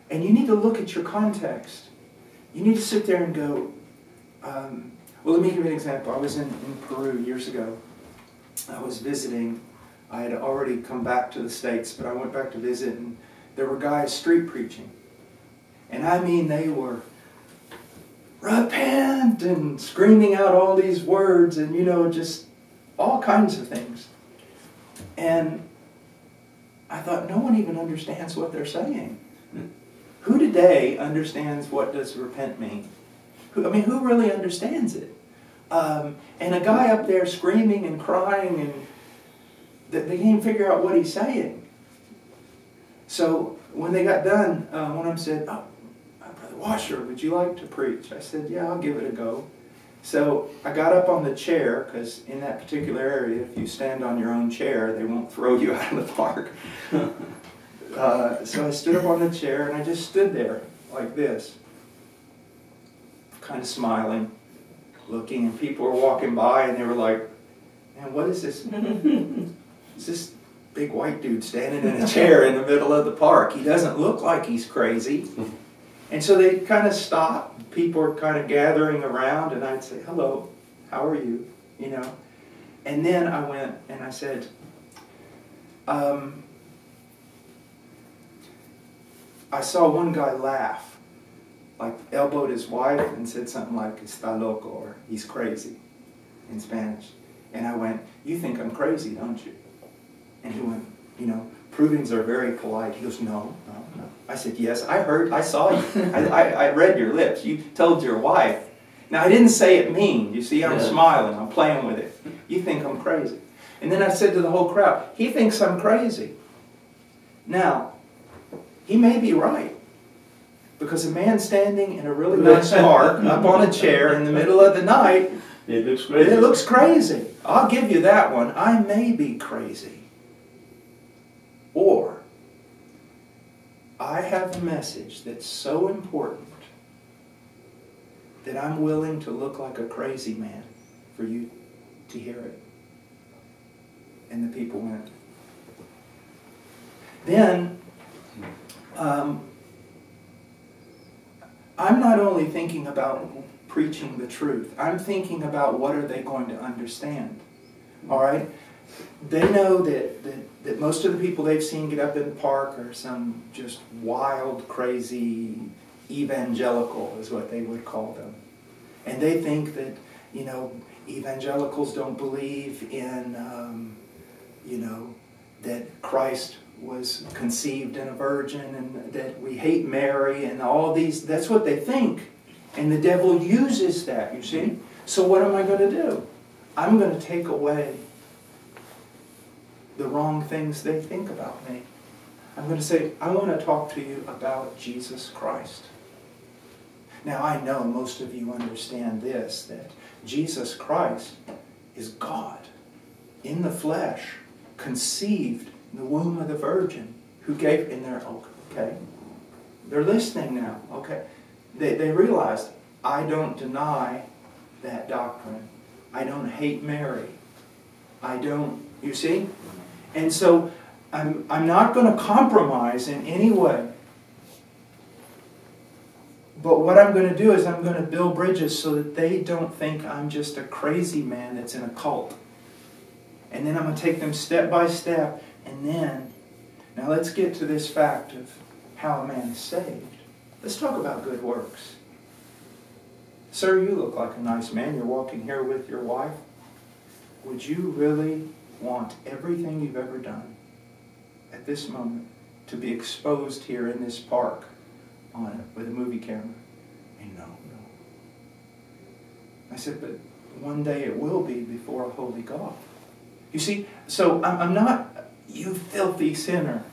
And you need to look at your context. You need to sit there and go, well, let me give you an example. I was in Peru years ago. I was visiting. I had already come back to the States, but I went back to visit, and there were guys street preaching. And I mean, they were repent and screaming out all these words and, you know, just all kinds of things. And I thought, no one even understands what they're saying. Who today understands what does repent mean? Who really understands it? And a guy up there screaming and crying, and they can't even figure out what he's saying. So when they got done, one of them said, "Oh, Brother Washer, would you like to preach?" I said, "Yeah, I'll give it a go." So I got up on the chair, because in that particular area, if you stand on your own chair, they won't throw you out of the park. So I stood up on the chair, and I just stood there like this, kind of smiling, looking, and people were walking by, and they were like, "Man, what is this? Is this big white dude standing in a chair in the middle of the park? He doesn't look like he's crazy." And so they kind of stopped. People were kind of gathering around, and I'd say, "Hello, how are you?" You know. And then I went and I said, I saw one guy laugh, like elbowed his wife and said something like, "Está loco," or "he's crazy," in Spanish. And I went, "You think I'm crazy, don't you?" And he went, "You know, Peruvians are very polite." He goes, No. I said, "Yes, I saw you. I read your lips. You told your wife." Now, I didn't say it mean. You see, I'm smiling. I'm playing with it. "You think I'm crazy." And then I said to the whole crowd, "He thinks I'm crazy." Now, he may be right. Because a man standing in a really nice park, up on a chair in the middle of the night, it looks crazy. It looks crazy. I'll give you that one. I may be crazy. Or, I have a message that's so important that I'm willing to look like a crazy man for you to hear it. And the people went. Then, I'm not only thinking about preaching the truth. I'm thinking about what are they going to understand. All right? They know that most of the people they've seen get up in the park are some just wild, crazy evangelical is what they would call them. And they think that, you know, evangelicals don't believe in, you know, that Christ was conceived in a virgin and that we hate Mary and all these. That's what they think. And the devil uses that, you see. So what am I going to do? I'm going to take away the wrong things they think about me. I'm going to say, I want to talk to you about Jesus Christ. Now, I know most of you understand this, that Jesus Christ is God in the flesh, conceived in the womb of the Virgin, who gave in their, okay, they're listening now, okay. They realized, I don't deny that doctrine. I don't hate Mary. I don't, you see? And so, I'm not going to compromise in any way. But what I'm going to do is I'm going to build bridges so that they don't think I'm just a crazy man that's in a cult. And then I'm going to take them step by step. And then, now let's get to this fact of how a man is saved. Let's talk about good works. Sir, you look like a nice man. You're walking here with your wife. Would you really want everything you've ever done at this moment to be exposed here in this park with a movie camera? No. I said, but one day it will be before a holy God. You see, so I'm not, you filthy sinner.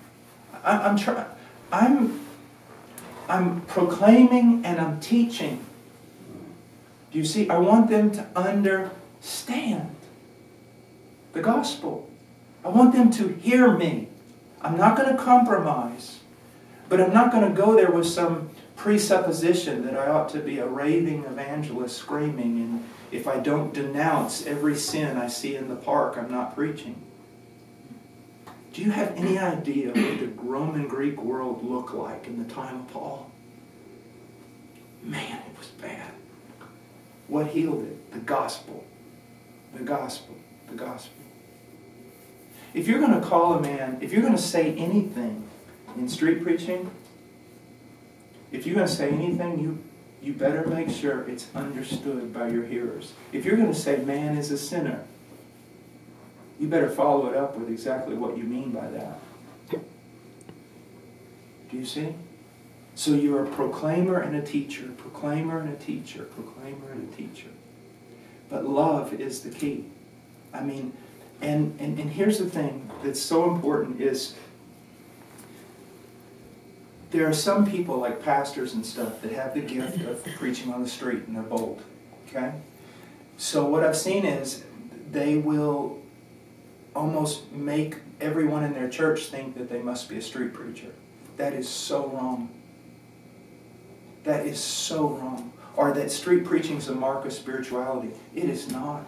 I'm proclaiming and I'm teaching. Do you see? I want them to understand the gospel. I want them to hear me. I'm not going to compromise, but I'm not going to go there with some presupposition that I ought to be a raving evangelist screaming, and if I don't denounce every sin I see in the park, I'm not preaching. Do you have any idea what the Roman Greek world looked like in the time of Paul? Man, it was bad. What healed it? The gospel. The gospel. The gospel. If you're going to call a man, if you're going to say anything in street preaching, if you're going to say anything, you better make sure it's understood by your hearers. If you're going to say man is a sinner, you better follow it up with exactly what you mean by that. Do you see? So you're a proclaimer and a teacher, proclaimer and a teacher, proclaimer and a teacher. But love is the key. I mean, and here's the thing that's so important is there are some people like pastors and stuff that have the gift of preaching on the street and they're bold. Okay? So what I've seen is they will almost make everyone in their church think that they must be a street preacher. That is so wrong. That is so wrong. Or that street preaching is a mark of spirituality. It is not.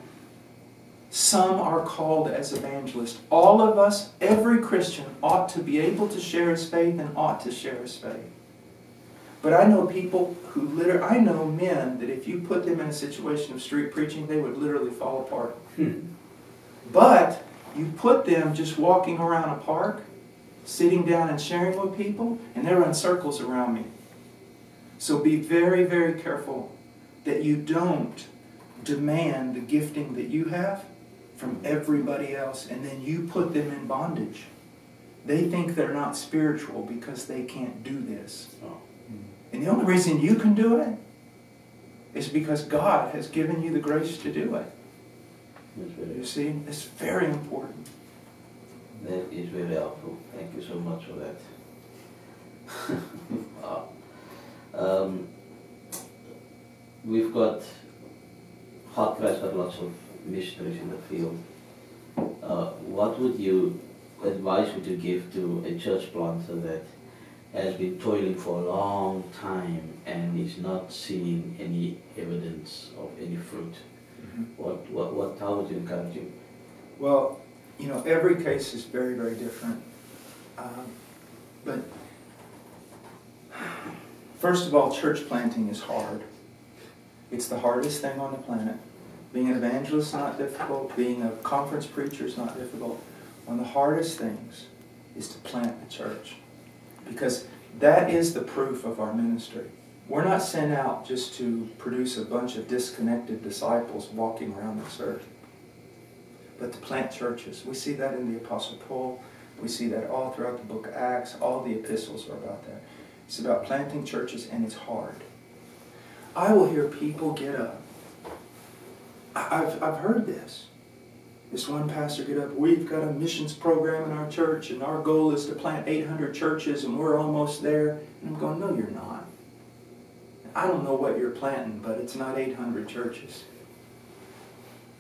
Some are called as evangelists. All of us, every Christian, ought to be able to share his faith and ought to share his faith. But I know people who I know men that if you put them in a situation of street preaching, they would literally fall apart. But you put them just walking around a park, sitting down and sharing with people, and they run circles around me. So be very, very careful that you don't demand the gifting that you have from everybody else, and then you put them in bondage. They think they're not spiritual because they can't do this. And the only reason you can do it is because God has given you the grace to do it. You see, it's very important. That is very helpful. Thank you so much for that. Wow. We've got HeartCry's got lots of missionaries in the field. What advice would you give to a church planter that has been toiling for a long time and is not seeing any evidence of any fruit? How would you encourage him? Well, you know, every case is very, very different. But first of all, church planting is hard. It's the hardest thing on the planet. Being an evangelist is not difficult. Being a conference preacher is not difficult. One of the hardest things is to plant the church. Because that is the proof of our ministry. We're not sent out just to produce a bunch of disconnected disciples walking around this earth, but to plant churches. We see that in the Apostle Paul. We see that all throughout the book of Acts. All the epistles are about that. It's about planting churches, and it's hard. I will hear people get up. I've heard this. This one pastor get up, we've got a missions program in our church, and our goal is to plant 800 churches, and we're almost there. And I'm going, no, you're not. I don't know what you're planting, but it's not 800 churches.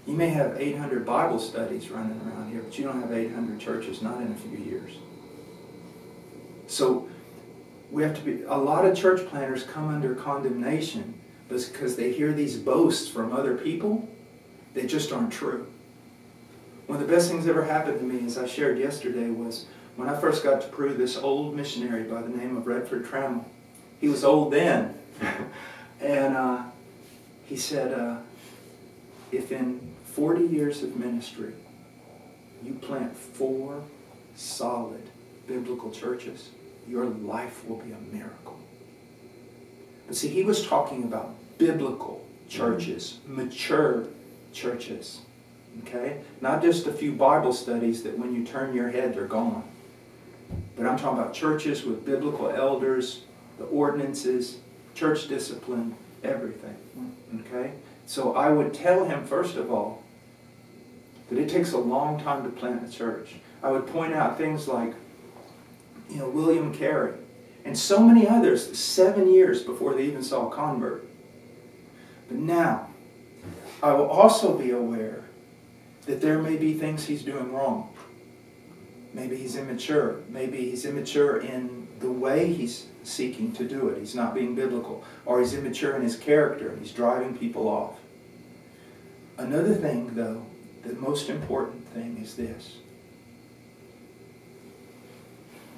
You may have 800 Bible studies running around here, but you don't have 800 churches, not in a few years. So we have to be, a lot of church planters come under condemnation because they hear these boasts from other people that just aren't true. One of the best things that ever happened to me, as I shared yesterday, was when I first got to Peru, this old missionary by the name of Redford Trammell. He was old then. And he said, if in 40 years of ministry you plant 4 solid biblical churches, your life will be a miracle. But see, he was talking about biblical churches, mature churches. Okay? Not just a few Bible studies that when you turn your head, they're gone. But I'm talking about churches with biblical elders, the ordinances, church discipline, everything. Okay? So I would tell him, first of all, that it takes a long time to plant a church. I would point out things like, William Carey, and so many others, 7 years before they even saw a convert. But now, I will also be aware that there may be things he's doing wrong. Maybe he's immature. Maybe he's immature in the way he's seeking to do it. He's not being biblical. Or he's immature in his character and he's driving people off. Another thing, though, the most important thing is this.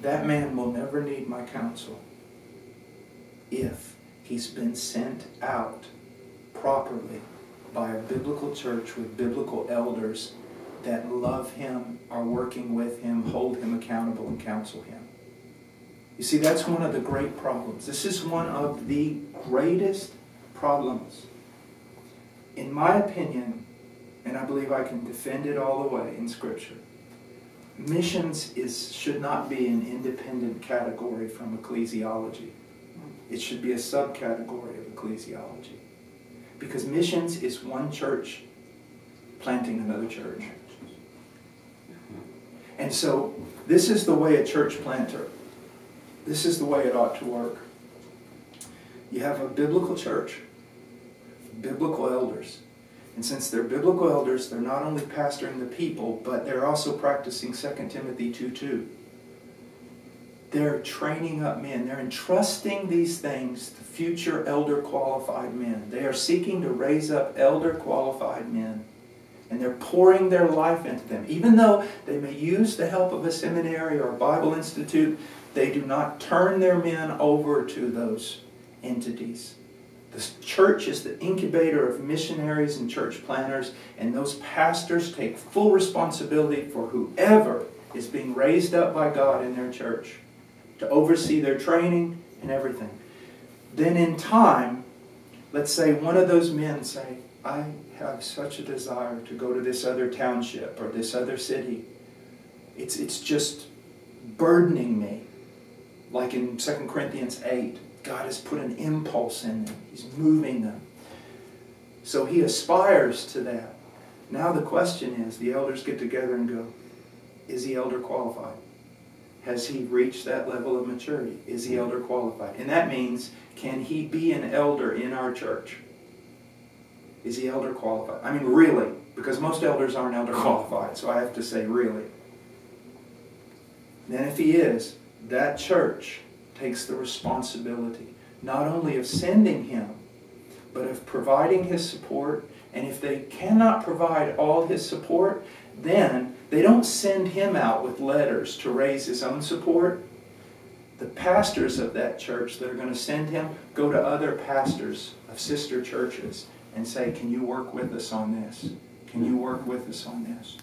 That man will never need my counsel if he's been sent out properly by a biblical church with biblical elders that love him, are working with him, hold him accountable, and counsel him. You see, that's one of the great problems. This is one of the greatest problems. In my opinion, and I believe I can defend it all the way in Scripture, missions should not be an independent category from ecclesiology. It should be a subcategory of ecclesiology. Because missions is one church planting another church. And so, this is the way a church planter, this is the way it ought to work. You have a biblical church, biblical elders. And since they're biblical elders, they're not only pastoring the people, but they're also practicing 2 Timothy 2:2. They're training up men. They're entrusting these things to future elder qualified men. They are seeking to raise up elder qualified men. And they're pouring their life into them. Even though they may use the help of a seminary or a Bible institute, they do not turn their men over to those entities. The church is the incubator of missionaries and church planters, and those pastors take full responsibility for whoever is being raised up by God in their church, to oversee their training and everything. Then in time, let's say one of those men say, I have such a desire to go to this other township or this other city. It's just burdening me. Like in 2 Corinthians 8, God has put an impulse in them. He's moving them. So he aspires to that. Now the question is, the elders get together and go, is he elder qualified? Has he reached that level of maturity? Is he elder qualified? And that means, can he be an elder in our church? Is he elder qualified? I mean, really, because most elders aren't elder qualified, so I have to say really. Then if he is, that church takes the responsibility not only of sending him, but of providing his support. And if they cannot provide all his support, then they don't send him out with letters to raise his own support. The pastors of that church that are going to send him go to other pastors of sister churches and say, can you work with us on this? Can you work with us on this?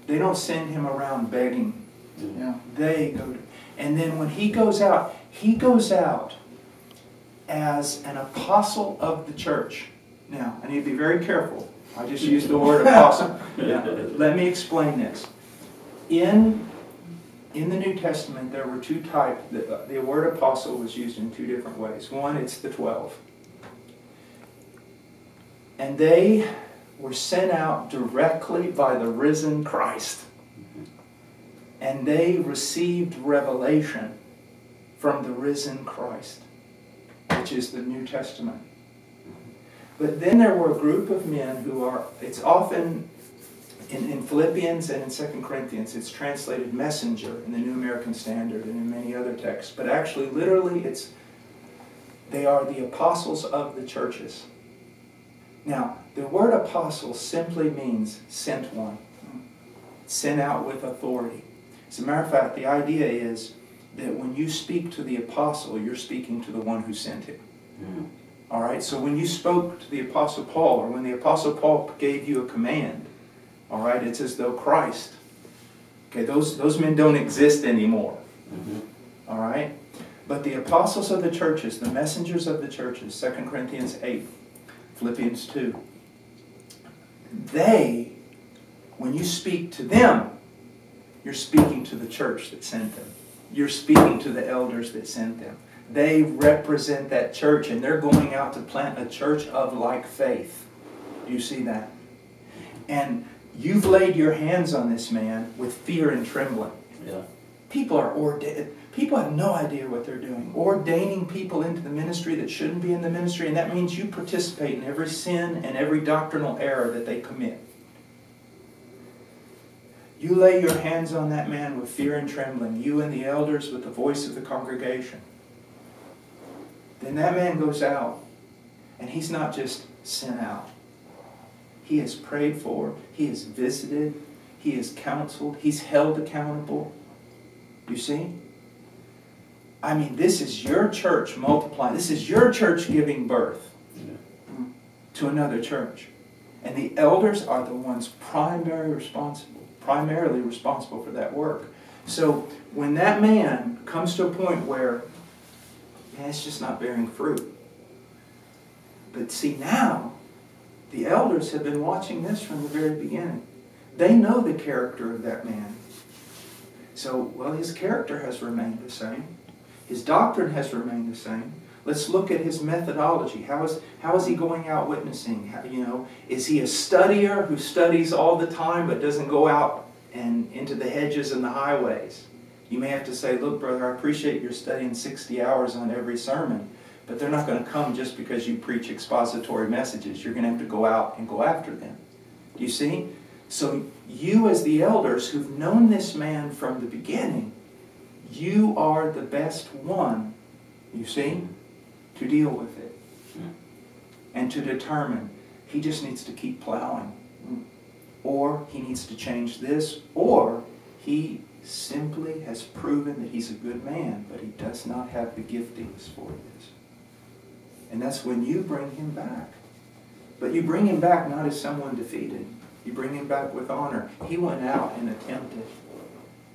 They don't send him around begging. Yeah. They go to, and then when he goes out as an apostle of the church. Now, I need to be very careful. I just used the word apostle. Now, let me explain this. In the New Testament, there were two types. The word apostle was used in two different ways. One, it's the 12. And they were sent out directly by the risen Christ. And they received revelation from the risen Christ, which is the New Testament. But then there were a group of men who are, it's often in Philippians and in 2 Corinthians, it's translated messenger in the New American Standard and in many other texts. But actually, literally, they are the apostles of the churches. Now, the word apostle simply means sent one, sent out with authority. As a matter of fact, the idea is that when you speak to the apostle, you're speaking to the one who sent him. Mm-hmm. All right, so when you spoke to the Apostle Paul, or when the Apostle Paul gave you a command, all right, it's as though Christ, okay, those men don't exist anymore. Mm-hmm. All right, but the apostles of the churches, the messengers of the churches, 2 Corinthians 8, Philippians 2, they, when you speak to them, you're speaking to the church that sent them. You're speaking to the elders that sent them. They represent that church, and they're going out to plant a church of like faith. Do you see that? And you've laid your hands on this man with fear and trembling. Yeah. People are ordained. People have no idea what they're doing. Ordaining people into the ministry that shouldn't be in the ministry, and that means you participate in every sin and every doctrinal error that they commit. You lay your hands on that man with fear and trembling, you and the elders with the voice of the congregation. Then that man goes out, and he's not just sent out. He is prayed for, he is visited, he is counseled, he's held accountable. You see? I mean, this is your church multiplying. This is your church giving birth to another church. And the elders are the ones primarily responsible for that work. So when that man comes to a point where, man, it's just not bearing fruit. But see, now, the elders have been watching this from the very beginning. They know the character of that man. So, well, his character has remained the same. His doctrine has remained the same. Let's look at his methodology. How is he going out witnessing? Is he a studier who studies all the time but doesn't go out and into the hedges and the highways? You may have to say, look, brother, I appreciate your studying 60 hours on every sermon, but they're not going to come just because you preach expository messages. You're going to have to go out and go after them. Do you see? So you as the elders who've known this man from the beginning, you are the best one, you see, to deal with it. And to determine he just needs to keep plowing. Or he needs to change this. Or he simply has proven that he's a good man, but he does not have the giftings for this. And that's when you bring him back. But you bring him back not as someone defeated. You bring him back with honor. He went out and attempted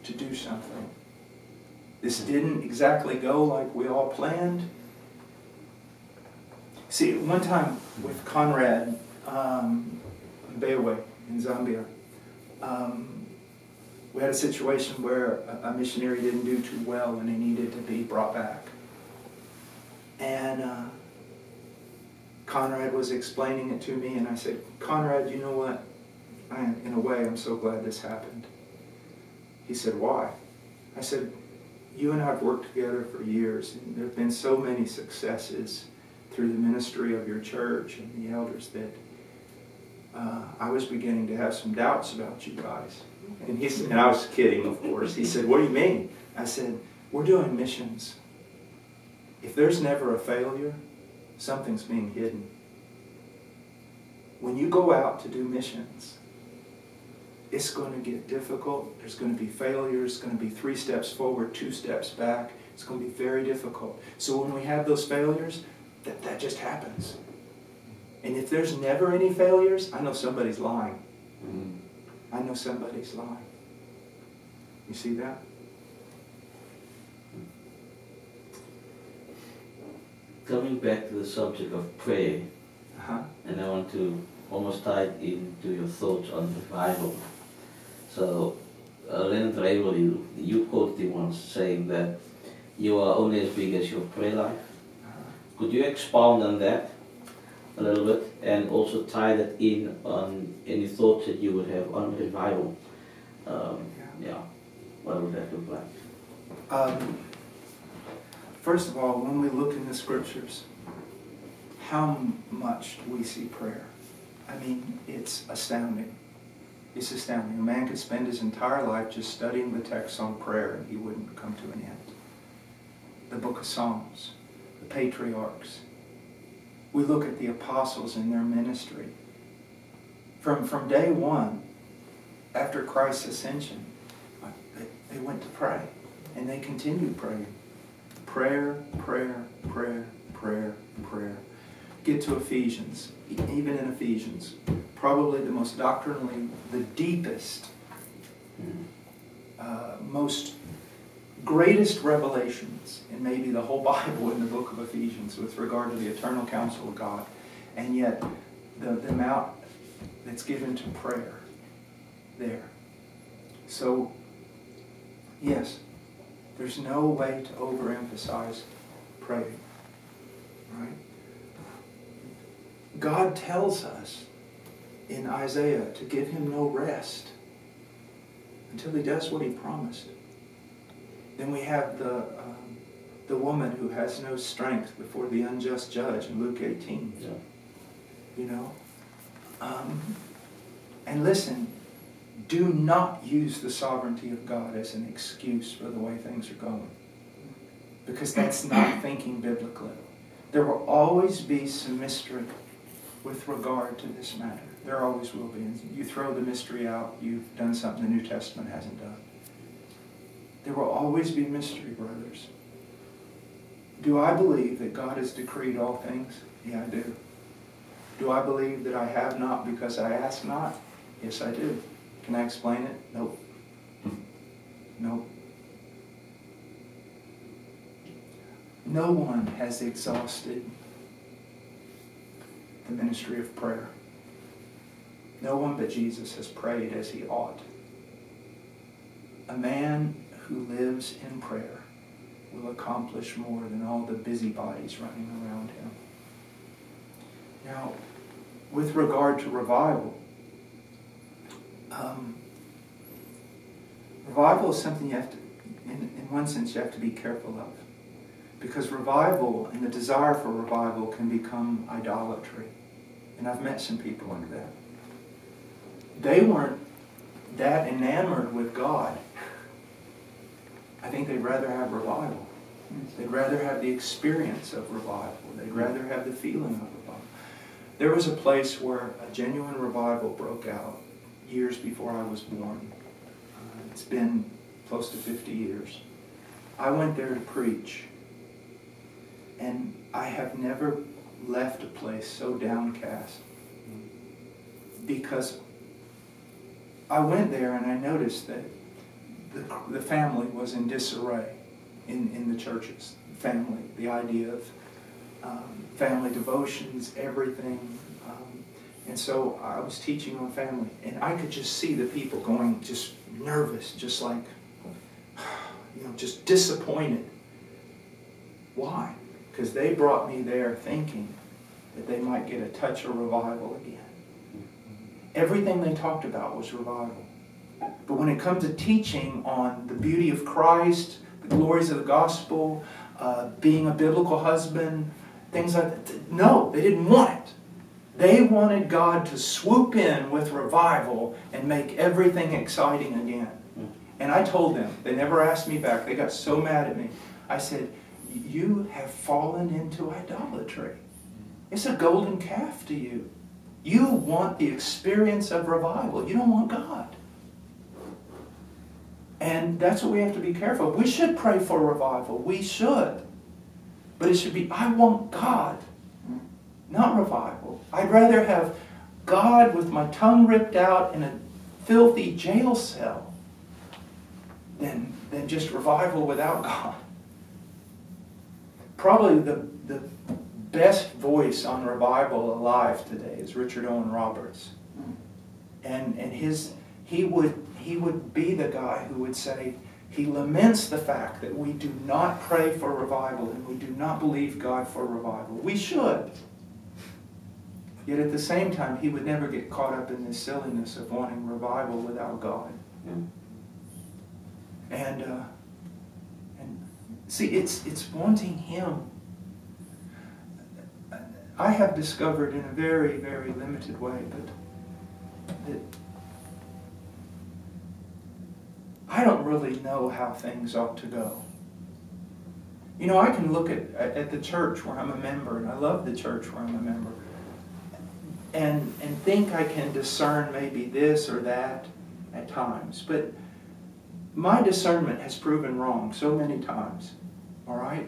to do something. This didn't exactly go like we all planned. See, one time with Conrad Mbewe in Zambia, we had a situation where a missionary didn't do too well and he needed to be brought back. And Conrad was explaining it to me, and I said, Conrad, you know what? In a way, I'm so glad this happened. He said, why? I said, you and I have worked together for years, and there have been so many successes through the ministry of your church and the elders that I was beginning to have some doubts about you guys. And he said, and I was kidding, of course. He said, what do you mean? I said, we're doing missions. If there's never a failure, something's being hidden. When you go out to do missions, it's going to get difficult. There's going to be failures. It's going to be 3 steps forward, 2 steps back. It's going to be very difficult. So when we have those failures, that just happens. And if there's never any failures, I know somebody's lying. I know somebody's lying. You see that? Coming back to the subject of prayer, and I want to almost tie it into your thoughts on revival. So, Leonard Ravel, you quoted him once saying that you are only as big as your prayer life. Could you expound on that a little bit, and also tie that in on any thoughts that you would have on revival? What would that look like? First of all, when we look in the scriptures, how much do we see prayer? I mean, it's astounding. It's astounding. A man could spend his entire life just studying the text on prayer and he wouldn't come to an end. The book of Psalms, the patriarchs. We look at the apostles in their ministry. From day one, after Christ's ascension, they went to pray. And they continued praying. Prayer, prayer, prayer, prayer, prayer. Get to Ephesians. Even in Ephesians, probably the most doctrinally, the deepest, most greatest revelations in maybe the whole Bible in the book of Ephesians with regard to the eternal counsel of God. And yet, the amount that's given to prayer there. So, yes, there's no way to overemphasize praying. Right? God tells us in Isaiah to give him no rest until he does what he promised. Then we have the woman who has no strength before the unjust judge in Luke 18. Yeah. You know? And listen, do not use the sovereignty of God as an excuse for the way things are going. Because that's not thinking biblically. There will always be some mystery with regard to this matter. There always will be. And you throw the mystery out, you've done something the New Testament hasn't done. There will always be mystery, brothers. Do I believe that God has decreed all things? Yeah, I do. Do I believe that I have not because I ask not? Yes, I do. Can I explain it? Nope. Nope. No one has exhausted the ministry of prayer. No one but Jesus has prayed as he ought. A man who lives in prayer will accomplish more than all the busybodies running around him. Now, with regard to revival, revival is something you have to, in one sense, you have to be careful of. Because revival and the desire for revival can become idolatry. And I've met some people like that. They weren't that enamored with God. I think they'd rather have revival. They'd rather have the experience of revival. They'd rather have the feeling of revival. There was a place where a genuine revival broke out years before I was born. It's been close to 50 years. I went there to preach. And I have never left a place so downcast. Because I went there and I noticed that the family was in disarray in the churches. Family, the idea of family devotions, everything. And so I was teaching on family. And I could just see the people going just nervous, just like, just disappointed. Why? Because they brought me there thinking that they might get a touch of revival again. Everything they talked about was revival. But when it comes to teaching on the beauty of Christ, the glories of the gospel, being a biblical husband, things like that, no, they didn't want it. They wanted God to swoop in with revival and make everything exciting again. And I told them, they never asked me back, they got so mad at me. I said, you have fallen into idolatry. It's a golden calf to you. You want the experience of revival. You don't want God. And that's what we have to be careful. We should pray for revival. We should. But it should be, I want God, not revival. I'd rather have God with my tongue ripped out in a filthy jail cell than just revival without God. Probably the best voice on revival alive today is Richard Owen Roberts. And he would be the guy who would say, he laments the fact that we do not pray for revival and we do not believe God for revival. We should. Yet at the same time, he would never get caught up in this silliness of wanting revival without God. And see, it's wanting Him. I have discovered in a very, very limited way that I don't really know how things ought to go. You know, I can look at the church where I'm a member, and I love the church where I'm a member, and think I can discern maybe this or that at times. But my discernment has proven wrong so many times. All right?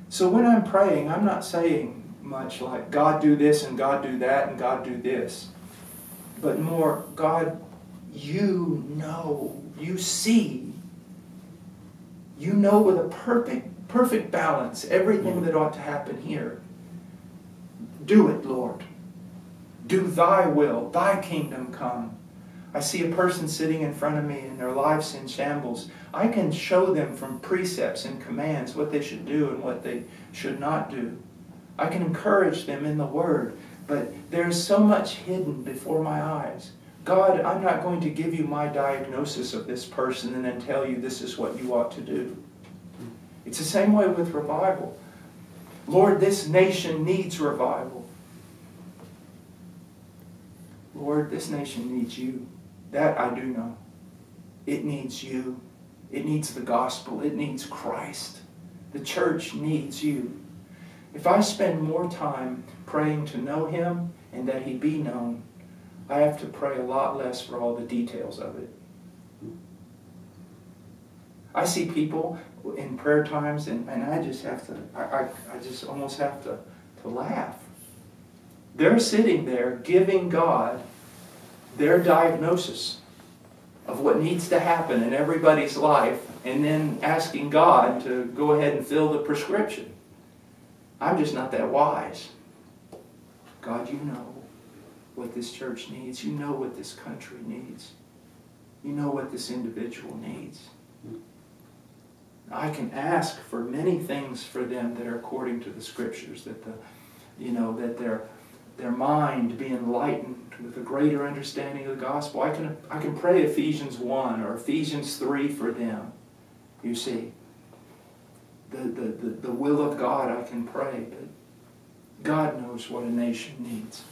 So when I'm praying, I'm not saying much like, God do this and God do that and God do this. But more, God, you know, you see, you know with a perfect balance everything that ought to happen here. Do it, Lord. Do thy will, thy kingdom come. I see a person sitting in front of me and their life's in shambles. I can show them from precepts and commands what they should do and what they should not do. I can encourage them in the Word, but there's so much hidden before my eyes. God, I'm not going to give you my diagnosis of this person and then tell you this is what you ought to do. It's the same way with revival. Lord, this nation needs revival. Lord, this nation needs you. That I do know. It needs you. It needs the gospel. It needs Christ. The church needs you. If I spend more time praying to know Him and that He be known, I have to pray a lot less for all the details of it. I see people in prayer times and I just have to, I just almost have to laugh. They're sitting there giving God their diagnosis of what needs to happen in everybody's life and then asking God to go ahead and fill the prescription. I'm just not that wise. God, you know what this church needs. You know what this country needs. You know what this individual needs. I can ask for many things for them that are according to the Scriptures, that their mind be enlightened with a greater understanding of the gospel. I can pray Ephesians 1 or Ephesians 3 for them. You see, the will of God I can pray, but God knows what a nation needs.